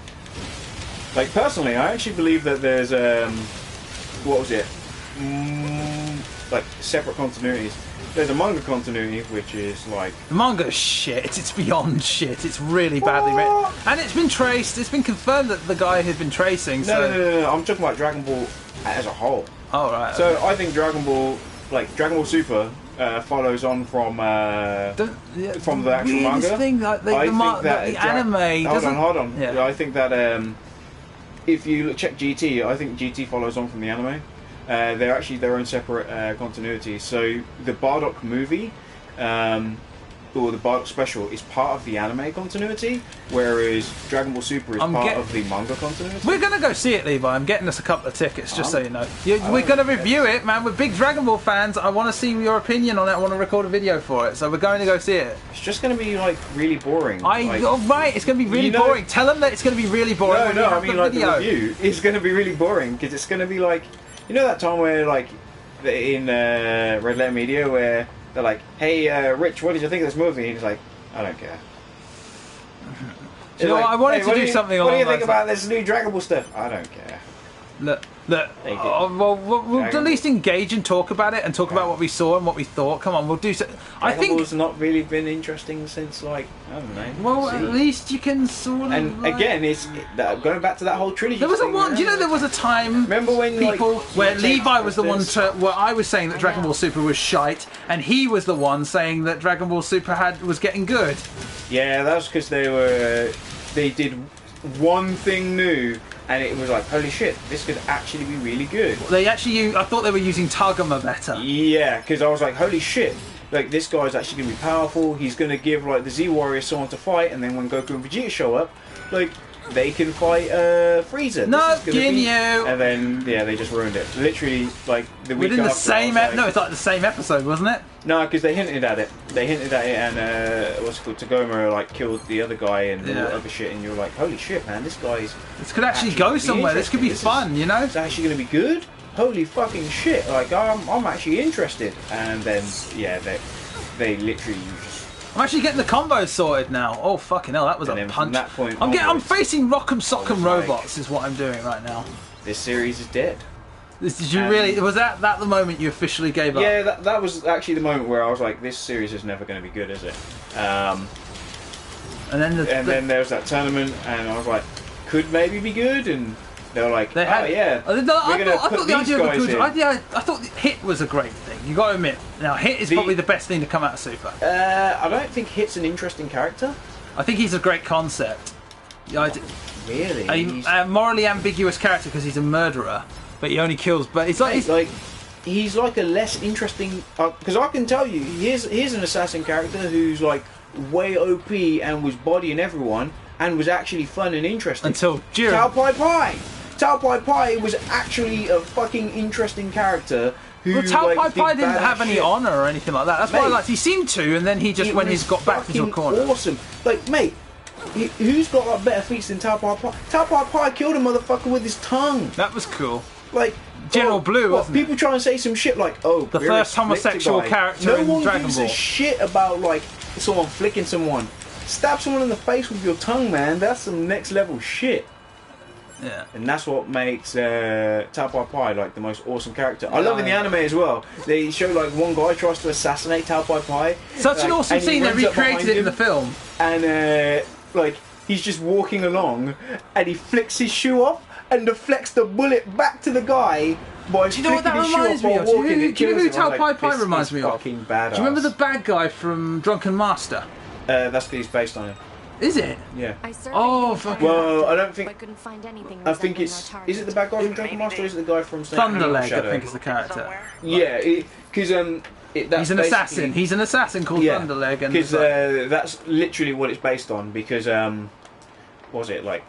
Like personally, I actually believe that there's what was it? Like separate continuities. There's a manga continuity, which is like The manga's shit. It's beyond shit. It's really badly written, and it's been traced. It's been confirmed that the guy has been tracing. no. I'm talking about Dragon Ball as a whole. Oh right. So I think Dragon Ball, like Dragon Ball Super, follows on from the actual manga. Thing, like, the anime. Hold on. Yeah. I think that if you check GT, I think GT follows on from the anime. They're actually their own separate continuity. So the Bardock movie, or the Bardock special, is part of the anime continuity, whereas Dragon Ball Super is part of the manga continuity. We're gonna go see it, Levi. I'm getting us a couple of tickets, just so you know. We're gonna review it, man. We're big Dragon Ball fans. I want to see your opinion on it. I want to record a video for it, so we're going to go see it. It's just going to be like really boring. Right, it's going to be really boring. Tell them that it's going to be really boring. No, I mean like the review is going to be really boring because it's going to be like, you know that time where like in Red Letter Media where they're like, hey Rich, what did you think of this movie? And he's like, I don't care. You know, like, I wanted to do something along What do you those think about this new Dragon Ball stuff? I don't care. Look. We'll at least engage and talk about it and talk about what we saw and what we thought. Come on, we'll do so. I think Ball's not really been interesting since like I don't know. Well, at least you can sort of. And like, again, it's going back to that whole trilogy. there was a thing, one. man. Do you know there was a time? Remember when people like, where Levi was the one where I was saying that Dragon Ball Super was shite, and he was the one saying that Dragon Ball Super was getting good. Yeah, that was because they did one thing new. And it was like, holy shit, this could actually be really good. I thought they were using Tagama better. Yeah, because I was like, holy shit, like this guy's actually going to be powerful. He's going to give like the Z Warriors someone to fight, and then when Goku and Vegeta show up, like they can fight Frieza. No, Ginyu. And then they just ruined it. Literally, like the week within the after, same. No, it's like the same episode, wasn't it? No, because they hinted at it. And what's it called? Tagoma like killed the other guy and all other shit. And you're like, holy shit, man, this guy's. This could actually go somewhere. This could be fun, you know. It's actually going to be good. Holy fucking shit! Like I'm actually interested. And then they literally just. I'm actually getting the combos sorted now. Oh fucking hell, that was a punch. From that point I'm facing Rock'em Sock'em robots is what I'm doing right now. This series is dead. Was that the moment you officially gave up? Yeah, that was actually the moment where I was like, this series is never going to be good, is it? And then there was that tournament, and I was like, could maybe be good, and they were like, I thought the idea of the I thought Hit was a great thing. You got to admit. Now Hit is probably the best thing to come out of Super. I don't think Hit's an interesting character. I think he's a great concept. Really? A morally ambiguous character because he's a murderer, but he only kills. But it's like he's like a less interesting. Because I can tell you, here's an assassin character who's like way OP and was bodying everyone and was actually fun and interesting until Jiren. Tao Pai Pai. Tao Pai Pai was actually a fucking interesting character. Well, Tao Pai Pai didn't have any honour or anything like that. That's why I liked. He seemed to, and then he just when he's got back into a corner. Awesome, like mate. Who's got like better feats than Tao Pai Pai? Tao Pai Pai killed a motherfucker with his tongue. That was cool. Like General Blue, wasn't people try and say some shit like, oh, the first homosexual character in Dragon Ball. No one gives a shit about like someone flicking someone. Stab someone in the face with your tongue, man. That's some next level shit. Yeah. And that's what makes Tao Pai Pai like the most awesome character. I love in the anime as well. They show like one guy tries to assassinate Tao Pai Pai. Such an awesome scene. They recreated it in the film. And like he's just walking along, and he flicks his shoe off and deflects the bullet back to the guy. Do you know what that reminds me of? Do you know who Tao Pai Pai reminds me of? Do you remember the bad guy from Drunken Master? That's he's based on him. Is it? Yeah. Oh, fucking. Well, I don't think. I couldn't find anything. I think it's. Is it the bad guy from Drunken Master, or is it the guy from Thunderleg? I think is the character. Yeah, because he's an assassin. He's an assassin called Thunderleg, because that's literally what it's based on. Because what was it like?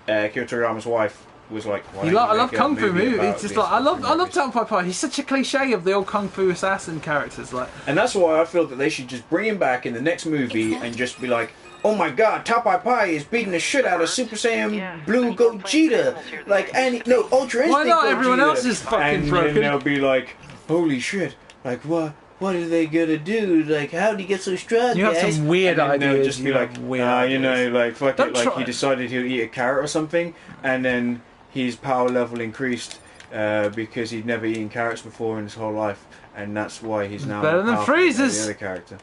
Akira Toriyama's wife was like. I love kung fu movies. It's just like I love Tao Pai Pai. He's such a cliche of the old kung fu assassin characters, like. And that's why I feel that they should just bring him back in the next movie and just be like, oh my god, Tapai Pai is beating the shit out of Super Saiyan Blue Gogeta. Like, and no, Ultra Instinct Why not? Gogeta. Everyone else is fucking broken. And then they'll be like, holy shit, like what are they gonna do? Like, how did he get so strong? You have guys? some weird and then ideas. They'll just be like, you know, like fuck Don't it, like try. he decided he'll eat a carrot or something, and then his power level increased because he'd never eaten carrots before in his whole life, and that's why he's now better than powerful Freezers. the other character.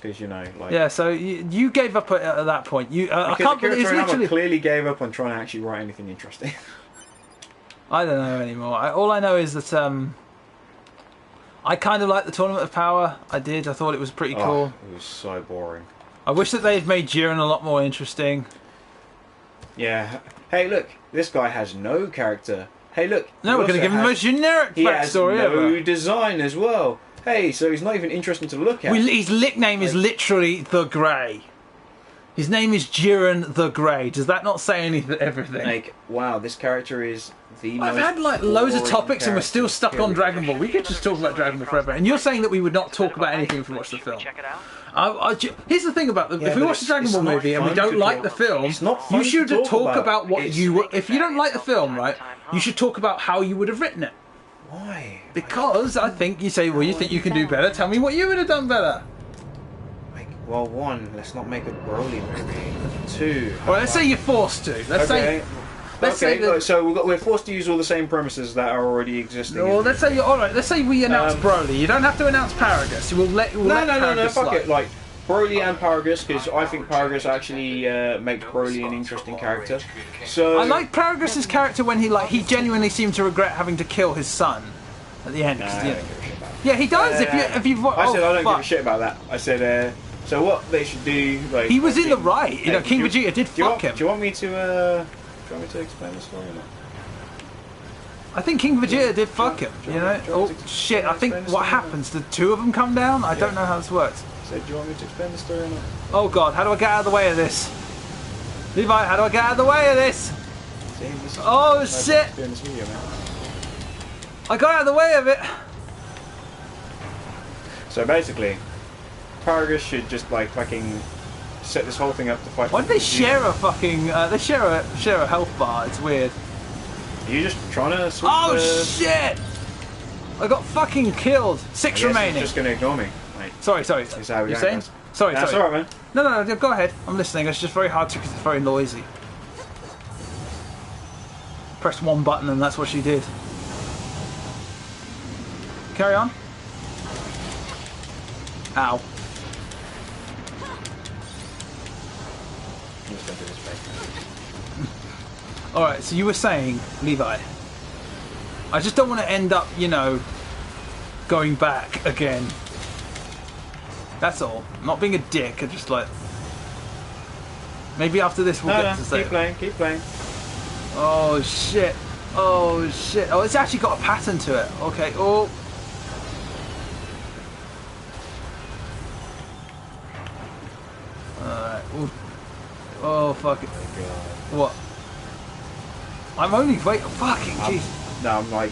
Because you know, like Yeah, so you gave up at that point. I because can't Akira believe it's Toriyama literally. clearly gave up on trying to actually write anything interesting. I don't know anymore. All I know is that I kind of liked the Tournament of Power. I did. I thought it was pretty cool. It was so boring. I wish that they had made Jiren a lot more interesting. Yeah. Hey, look, this guy has no character. Hey, look. No, we're going to give him the most generic He has backstory no ever. design as well. Hey, so he's not even interesting to look at. His nickname is literally the Grey. His name is Jiren the Grey. Does that not say anything? Everything. Like, wow, this character is the I've most had like loads of boring topics and we're still character, stuck on period. Dragon Ball. We could just talk about Dragon Ball forever. And you're saying that we would not talk about anything if we watched the film. Check it out. Here's the thing about them. Yeah, if we but watch the Dragon it's Ball not movie and we fun don't to like talk- the film, it's not fun you should to talk about what It's- you... If you don't like the film, right, you should talk about how you would have written it. Why? Because I think you say, well, you think you can do better. Tell me what you would have done better. Like, well, one, let's not make a Broly movie. Two. Well, let's say you're forced to. Let's say... Let's say that, so we're forced to use all the same premises that are already existing. well, let's say all right. Let's say we announce Broly. You don't have to announce Paragus. We'll let No, Paragus fuck slide. it. Like Broly and Paragus, because I think Paragus actually makes Broly an interesting character. So I like Paragus's character when he genuinely seemed to regret having to kill his son at the end. Nah, 'cause, I you know- don't give a shit about that. Yeah, he does. If you've I said I don't fuck. give a shit about that. I said so what they should do. Like He was in the right. You know, Hey, King do you- Vegeta did do you fuck him. Do you want me to explain the story or not? I think King Vegeta did fuck him. You know. do you Oh want to shit! I think explain the what story? happens? The two of them come down. I don't know how this works. So do you want me to explain the story or not? Oh god, how do I get out of the way of this? Levi, how do I get out of the way of this? See, this is Oh, my shit. doing this video, man. I got out of the way of it. So basically, Paragus should just like fucking set this whole thing up to fight. Why did they Vegeta. share a fucking? They share a health bar. It's weird. Are you just trying to switch Oh the... shit! I got fucking killed. I Six guess remaining. You're just gonna ignore me. Like, Sorry. this is how we You're go, saying? guys. Sorry. That's alright, man. No, go ahead. I'm listening. It's just very hard to because it's very noisy. Press one button and that's what she did. Carry on. Ow. I'm just gonna do this fake. Alright, so you were saying, Levi, I just don't want to end up, you know, going back again. That's all. I'm not being a dick, I just like... Maybe after this we'll get to say keep playing. Oh shit. Oh shit. Oh, it's actually got a pattern to it. Okay, oh. Alright. Oh, fuck it. What? I'm only waiting. Fucking jeez. No, I'm like...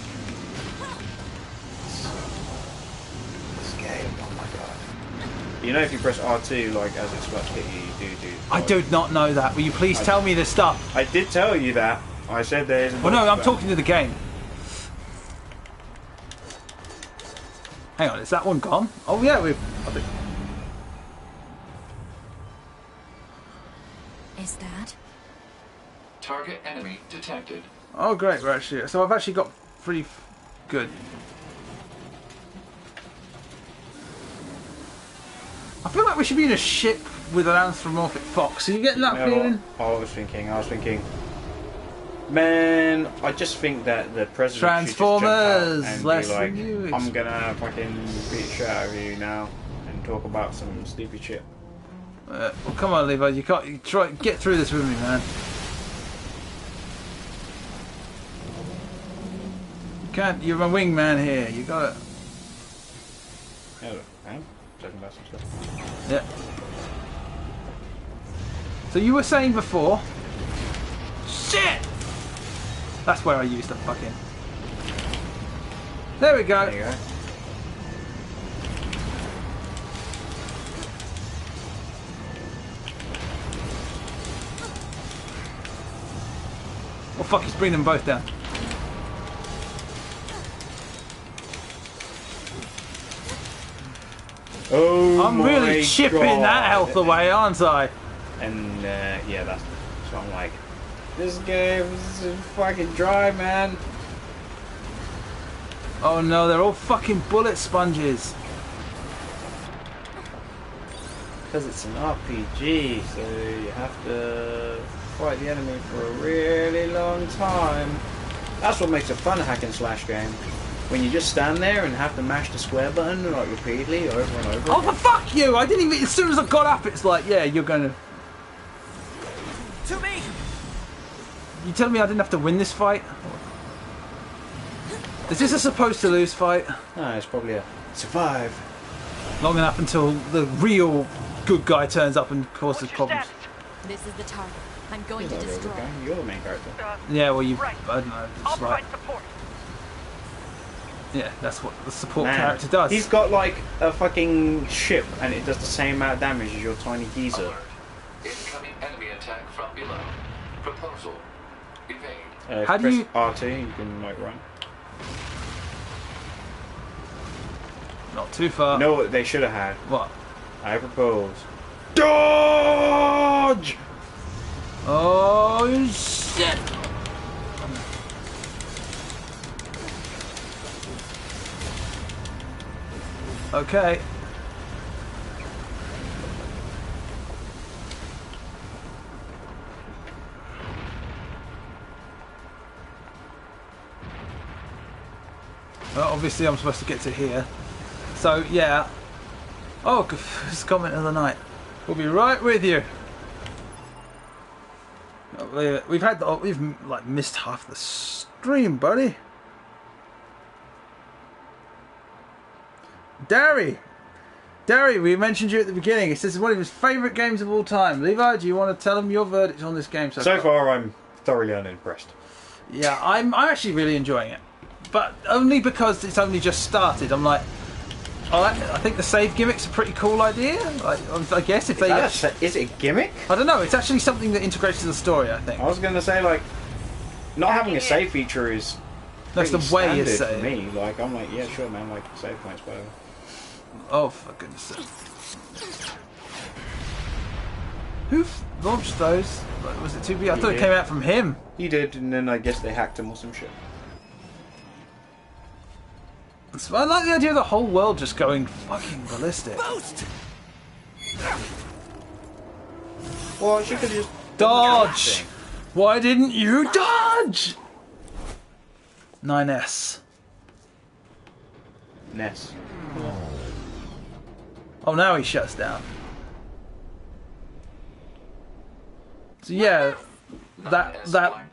This game, oh my god. You know if you press R2, like, as it's about to hit you, you do... I do not know that. Will you please tell me this stuff? I did tell you that. I said there isn't... Well, no, I'm but- talking to the game. Hang on, is that one gone? Oh, yeah, we've... I think... Is that? Target enemy detected. Oh, great, we're actually... So I've actually got pretty good. I feel like we should be in a ship with an anthropomorphic fox. Are you getting that You know feeling? what? I was thinking... Man, I just think that the president should just jump Transformers, out and less be like, than you. I'm gonna fucking beat the shit out of you now and talk about some stupid shit. Well, come on, Levi. You can't... You try... Get through this with me, man. You can't... You're my wingman here. You got it. Yeah, look, man. Talking about some stuff. Yeah. So you were saying before... Shit! That's where I used the fucking... There we go. There you go. Oh fuck, he's bringing them both down. Oh, I'm really my chipping God. that health away, aren't I? And yeah, that's so I'm like, this game is fucking dry, man. Oh no, they're all fucking bullet sponges. Because it's an RPG, so you have to fight the enemy for a really long time. That's what makes a fun hack and slash game. When you just stand there and have to mash the square button like repeatedly over and over. Oh, for fuck you! I didn't even. As soon as I got up, it's like, yeah, you're gonna. To me! You telling me I didn't have to win this fight? Is this a supposed to lose fight? No, it's probably a survive. Long enough until the real good guy turns up and causes What's your problems. status? This is the target. I'm going You're to destroy. You're the main character. Yeah, well, you. Right. I don't know. I'll It's right. provide support. Yeah, that's what the support Man, character does. He's got like a fucking ship and it does the same amount of damage as your tiny geezer. Alert. Incoming enemy attack from below. Proposal. Evade. How do press you- RT, you can like run. Not too far. You know what they should have had? What? I propose. Dodge! Oh shit! Okay. Well, obviously I'm supposed to get to here. So, yeah. Oh, it's comment of the night. We'll be right with you. We've had we've like missed half the stream, buddy. Derry, we mentioned you at the beginning. He says it's one of his favourite games of all time. Levi, do you want to tell him your verdict on this game so So far, I'm thoroughly unimpressed. Yeah, I'm actually really enjoying it, but only because it's only just started. I'm like, I think the save gimmick's a pretty cool idea. I guess if they, Is it a gimmick? I don't know. It's actually something that integrates to the story. I think. I was gonna say like, not having a save feature is. That's the pretty way you standard say for it. me. Like I'm like, yeah, sure, man. Like save points, whatever. Oh, for goodness sake. Who launched those? Like, was it 2B? I thought it came out from him. He did, and then I guess they hacked him or some shit. So I like the idea of the whole world just going fucking ballistic. Boost! Well, she could just Dodge! Why didn't you dodge? 9S. Ness. Oh, now he shuts down. So yeah, that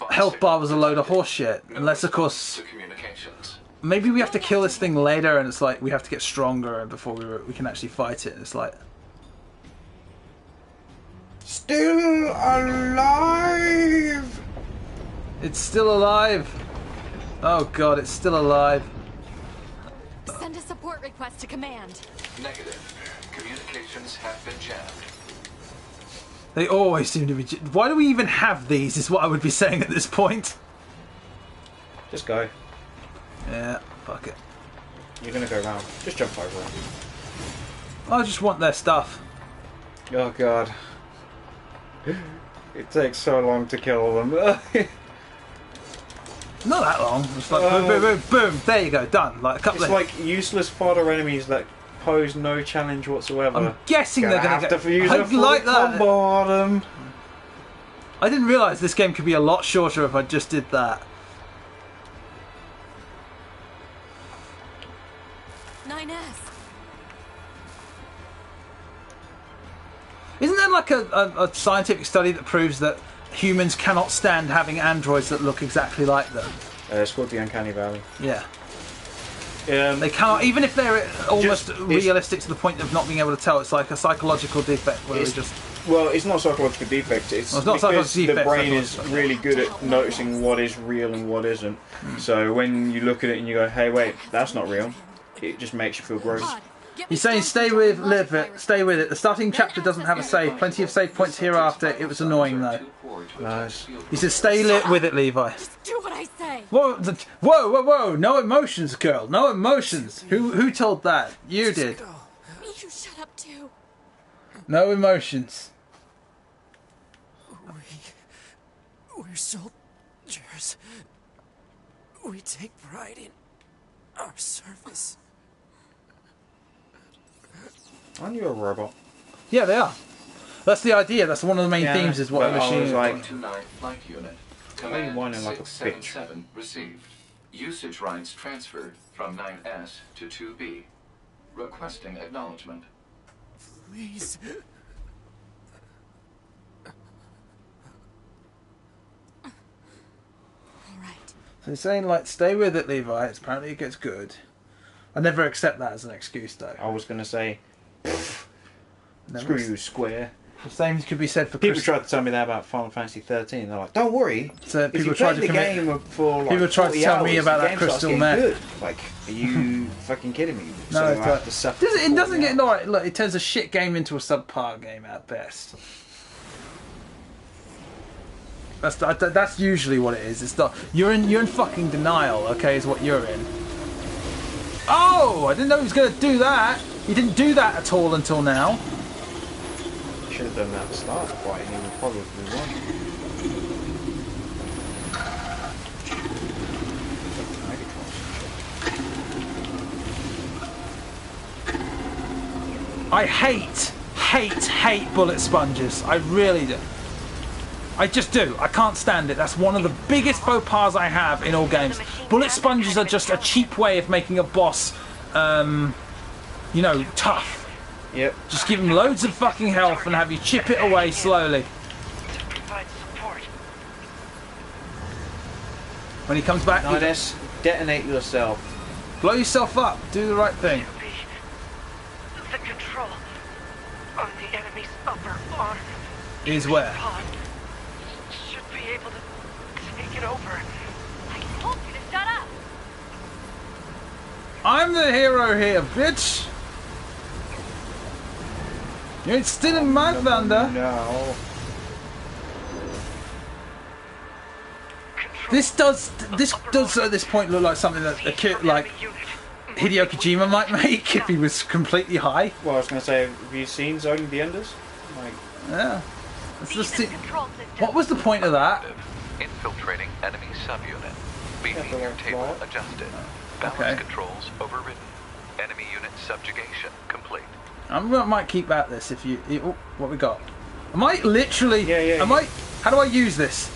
health bar was a load of horse shit. Unless, of course, To communications. maybe we have to kill this thing later, and it's like we have to get stronger before we can actually fight it. It's like Still alive. it's still alive. Oh god, it's still alive. Send a support request to command. Negative. Communications have been jammed. They always seem to be. Why do we even have these? Is what I would be saying at this point. Just go. Yeah, fuck it. You're gonna go round. Just jump over it. I just want their stuff. Oh god. It takes so long to kill them. Not that long. It's like boom, boom, boom, boom. There you go, done. Like a couple It's of. like useless fodder enemies that pose no challenge whatsoever. I'm guessing they're gonna have to use I a full like that. combo on them. I didn't realise this game could be a lot shorter if I just did that. 9S. Isn't there like a scientific study that proves that humans cannot stand having androids that look exactly like them? It's called the Uncanny Valley. Yeah. They cannot, even if they're almost Just- realistic to the point of not being able to tell. It's like a psychological defect where we It's- just. Well, it's not a psychological defect. It's Well, it's not because psychological the defect, brain is psychological. really good at noticing what is real and what isn't. So when you look at it and you go, "Hey, wait, that's not real," it just makes you feel gross. Get me He's saying storm stay with control and live logic it, stay with it. The starting chapter doesn't have a save. Plenty of save points hereafter. It was annoying though. Nice. He says stay lit with it, Levi. Just do what I say. Whoa, whoa, whoa, whoa! No emotions, girl. No emotions. Who told that? You did. You shut up too. No emotions. We're soldiers. We take pride in our service. Aren't you a robot? Yeah, they are. That's the idea. That's one of the main themes. Is what but a machine I was is. like, 29 flight unit. Why are you whining Command like a bitch? 677 received. Usage rights transferred from 9S to 2B. Requesting acknowledgement. Please. All right. So he's saying like stay with it, Levi. It's apparently it gets good. I never accept that as an excuse though. I was gonna say, Never screw accept- you, Square. The same could be said for People Chris. tried to tell me that about Final Fantasy 13. They're like, don't worry. So If people you tried play to the commit- game for like people tried to 40 tell me hours, about the that game starts crystal getting meth. good. Like, are you fucking kidding me? No, So it's I have like- to suffer. It for doesn't 40 get hours. no. Look, it turns a shit game into a subpar game at best. That's usually what it is. It's not. You're in fucking denial. Okay, is what you're in. Oh, I didn't know he was going to do that. He didn't do that at all until now. Should have done that at the start of the fight and he would probably won. I hate bullet sponges. I really do. I just do. I can't stand it. That's one of the biggest faux pas I have in all games. Bullet sponges are just a cheap way of making a boss, you know, tough. Yep. Just give him loads of fucking health and have you chip it away slowly. To provide support. When he comes back, you Nidus, detonate yourself. blow yourself up. Do the right thing. The control on the enemy's upper arm Is where? pod should be able to take it over. I told you to shut up. I'm the hero here, bitch. You ain't stealing my thunder. No. This does at this point look like something that a kid like Hideo Kojima might make if he was completely high. Well, I was going to say, have you seen Zoning the Enders? Like, Yeah. Let's just see. Control system. What was the point of that? Infiltrating enemy subunit. Behavior Yeah, table well, adjusted. Balance Okay. controls overridden. Enemy unit subjugation complete. I might keep at this if you. Oh, what we got? I might literally. Yeah. I might. How do I use this?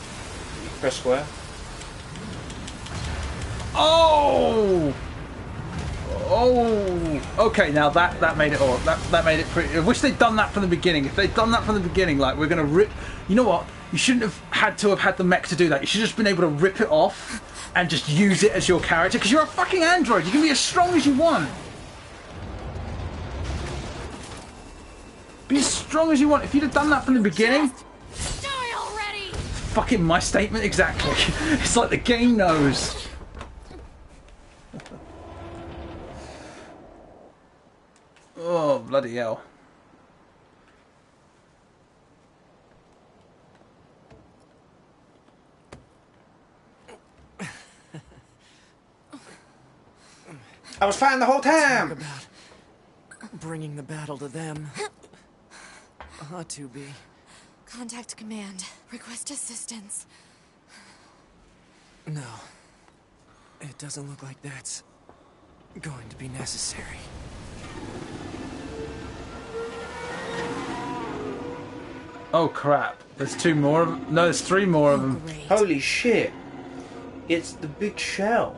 press square. Oh. Oh. Okay. Now that made it all. That made it pretty. I wish they'd done that from the beginning. If they'd done that from the beginning, like we're gonna rip. You know what? You shouldn't have had the mech to do that. You should have just been able to rip it off and just use it as your character because you're a fucking android. You can be as strong as you want. Be as strong as you want. If you'd have done that from the beginning. Die already! Fucking my statement exactly. It's like the game knows. Oh, bloody hell. I was fine the whole time! Bringing the battle to them. Ought to be. Contact command. Request assistance. No. It doesn't look like that's going to be necessary. Oh crap. There's two more of them. No, there's three more of them. Great. Holy shit. It's the big shell.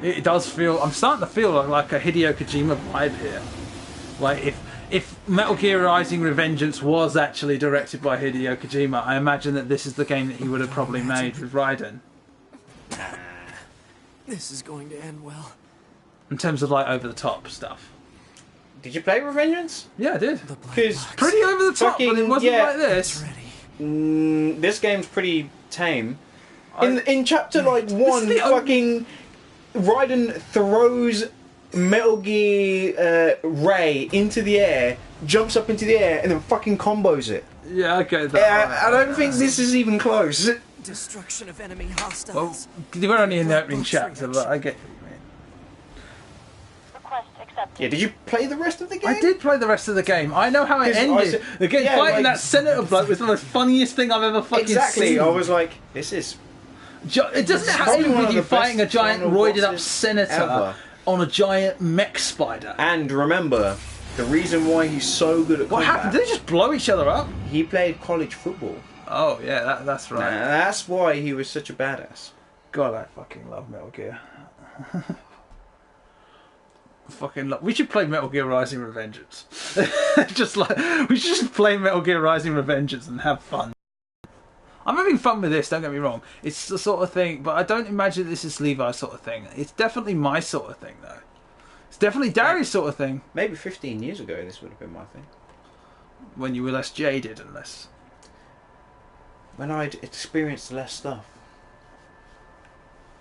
It does feel. I'm starting to feel like a Hideo Kojima vibe here. Like if Metal Gear Rising: Revengeance was actually directed by Hideo Kojima, I imagine that this is the game that he would have probably made with Raiden. This is going to end well. In terms of like over the top stuff. Did you play Revengeance? Yeah, I did. The black Because box. Pretty over the top, but it Fucking- wasn't yeah. like this. Ready. this game's pretty tame. In chapter like is one, the only- fucking Raiden throws Metal Gear Ray into the air, jumps up into the air, and then fucking combos it. Yeah, I get that. I don't think this is even close. Destruction of enemy hostiles. Well, they were only in the opening chapter, but I get what you mean. Request accepted. Yeah, did you play the rest of the game? I did play the rest of the game. I know how it 'Cause I ended. said- The game yeah, fighting like- that senator bloke was the most funniest thing I've ever fucking Exactly. seen. I was like, this is It doesn't have probably to one be of you the fighting a best giant final roided up bosses senator ever. on a giant mech spider. And remember, the reason why he's so good at What combat, happened? Did they just blow each other up? he played college football. Oh yeah, that's right. And that's why he was such a badass. God, I fucking love Metal Gear. Fucking love. We should play Metal Gear Rising Revengeance. Just like we should just play Metal Gear Rising Revengeance and have fun. I'm having fun with this. Don't get me wrong. It's the sort of thing, but I don't imagine this is Levi's sort of thing. It's definitely my sort of thing, though. It's definitely Darius' sort of thing. Maybe 15 years ago, this would have been my thing. When you were less jaded and less. When I'd experienced less stuff.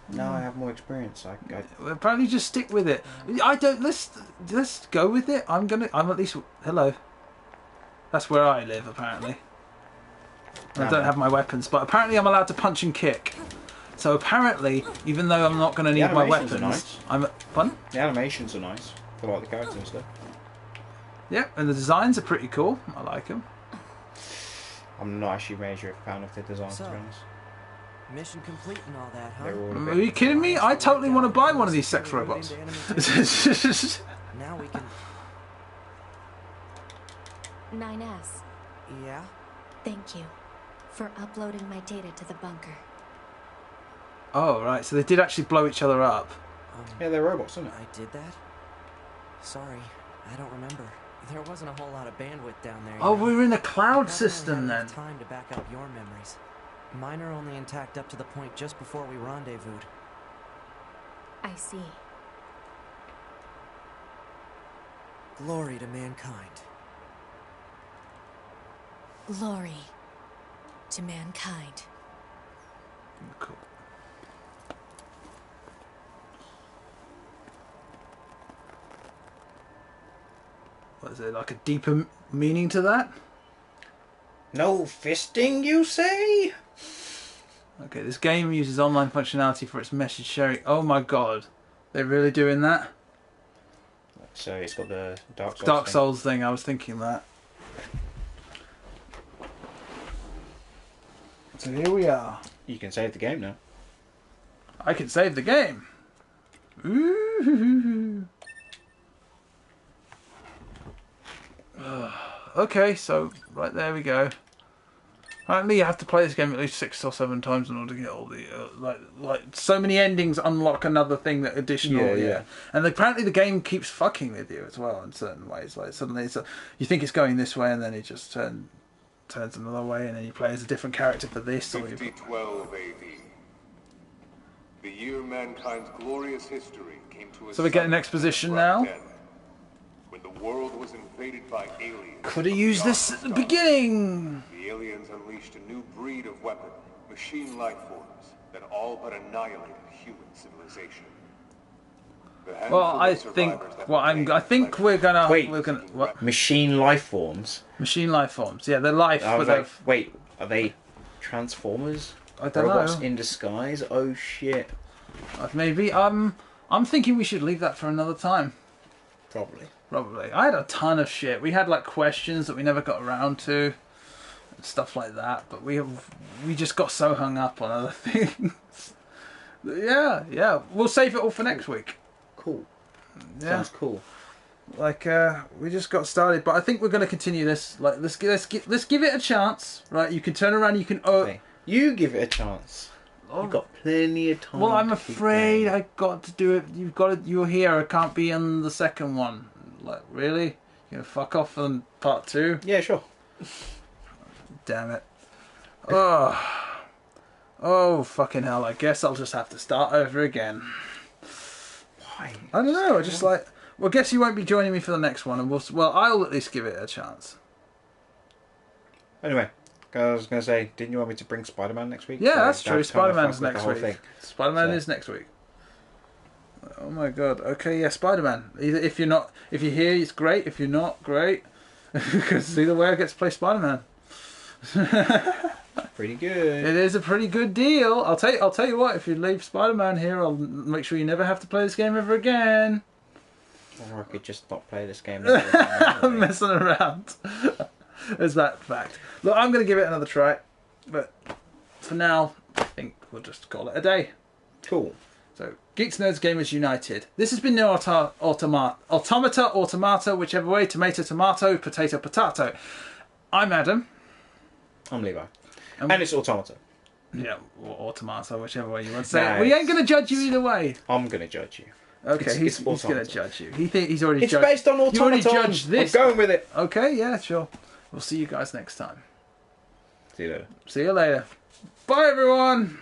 Now I have more experience. I Well, apparently, just stick with it. I don't. Let's go with it. I'm at least. Hello. That's where I live, apparently. I don't have my weapons, but apparently I'm allowed to punch and kick. So apparently, even though I'm not going to need my animations weapons, are nice. I'm fun. The animations are nice. I like the characters and stuff. Yeah, and the designs are pretty cool. I like them. I'm not actually a major fan of the designs, to be honest. Mission complete and all that, huh? They're all a Are bit- you kidding me? I totally want to buy one of these sex robots. Now we can. 9S, Yeah. thank you for uploading my data to the bunker. Oh right, so they did actually blow each other up. Yeah, they're robots, aren't I did that? Sorry, I don't remember. There wasn't a whole lot of bandwidth down there. Oh, we're in a I cloud haven't system had then. enough time to back up your memories. Mine are only intact up to the point just before we rendezvoused. I see. Glory to mankind. Glory to mankind. Cool. What is there like a deeper meaning to that? No fisting, you say? Okay, this game uses online functionality for its message sharing. Oh my god, they're really doing that? So it's got the Dark Souls Dark thing. Souls thing. I was thinking that. So here we are. You can save the game now. I can save the game. Ooh. Okay, so right there we go. Apparently, you have to play this game at least 6 or 7 times in order to get all the like so many endings unlock another thing that additional. Yeah. And apparently, the game keeps fucking with you as well in certain ways. Like suddenly, you think it's going this way, and then it just turns another way, and then you play as a different character for this. Or you 5012 AD. The year mankind's glorious history came to a So we're getting exposition now. When the world was invaded by aliens. Could have used this at the beginning. The aliens unleashed a new breed of weapon, machine life forms, that all but annihilated human civilization. The handful Well, I of think survivors that I remained think fled we're gonna seeking what? Machine life forms. Machine life forms. Yeah, they're life. I was But like, wait, are they Transformers? I don't Robots know. in disguise? Oh shit. Maybe. I'm thinking we should leave that for another time. Probably. Probably. I had a ton of shit. We had like questions that we never got around to, and stuff like that. But we just got so hung up on other things. Yeah. We'll save it all for next week. Cool. Yeah. Sounds cool. Like we just got started, but I think we're going to continue this. Like let's give it a chance. Right? You can turn around. You can. Okay. You give it a chance. Oh. You've got plenty of time. Well, I'm to keep afraid going. I got to do it. You've got to. You're here. I can't be on the second one. Like really? You gonna fuck off on part 2? Yeah, sure. Damn it. Oh, fucking hell. I guess I'll just have to start over again. Why? I don't know. I just like. Well, I guess you won't be joining me for the next one, and I'll at least give it a chance. Anyway, I was going to say, didn't you want me to bring Spider-Man next week? Yeah, So that's true. kinda Spider-Man's fuck with the next whole week. thing. Spider-Man So- is next week. Oh my god. Okay, yeah, Spider-Man. If you're here, it's great. If you're not, great. Because either way, I get to play Spider-Man. Pretty good. It is a pretty good deal. I'll tell you what. If you leave Spider-Man here, I'll make sure you never have to play this game ever again. Or I could just not play this game. I'm messing around. Is that fact? Look, I'm going to give it another try, but for now, I think we'll just call it a day. Cool. So, Geeks, Nerds, Gamers United. This has been NieR Automata, whichever way, tomato, tomato, potato, potato. I'm Adam. I'm Levi. And it's Automata. Yeah, or Automata, whichever way you want to say it. We ain't going to judge you either way. I'm going to judge you. Okay, he's going to judge you. He's already it's judged. It's based on Automata. You already judged this. I'm going with it. Okay, yeah, sure. We'll see you guys next time. See you later. See you later. Bye, everyone.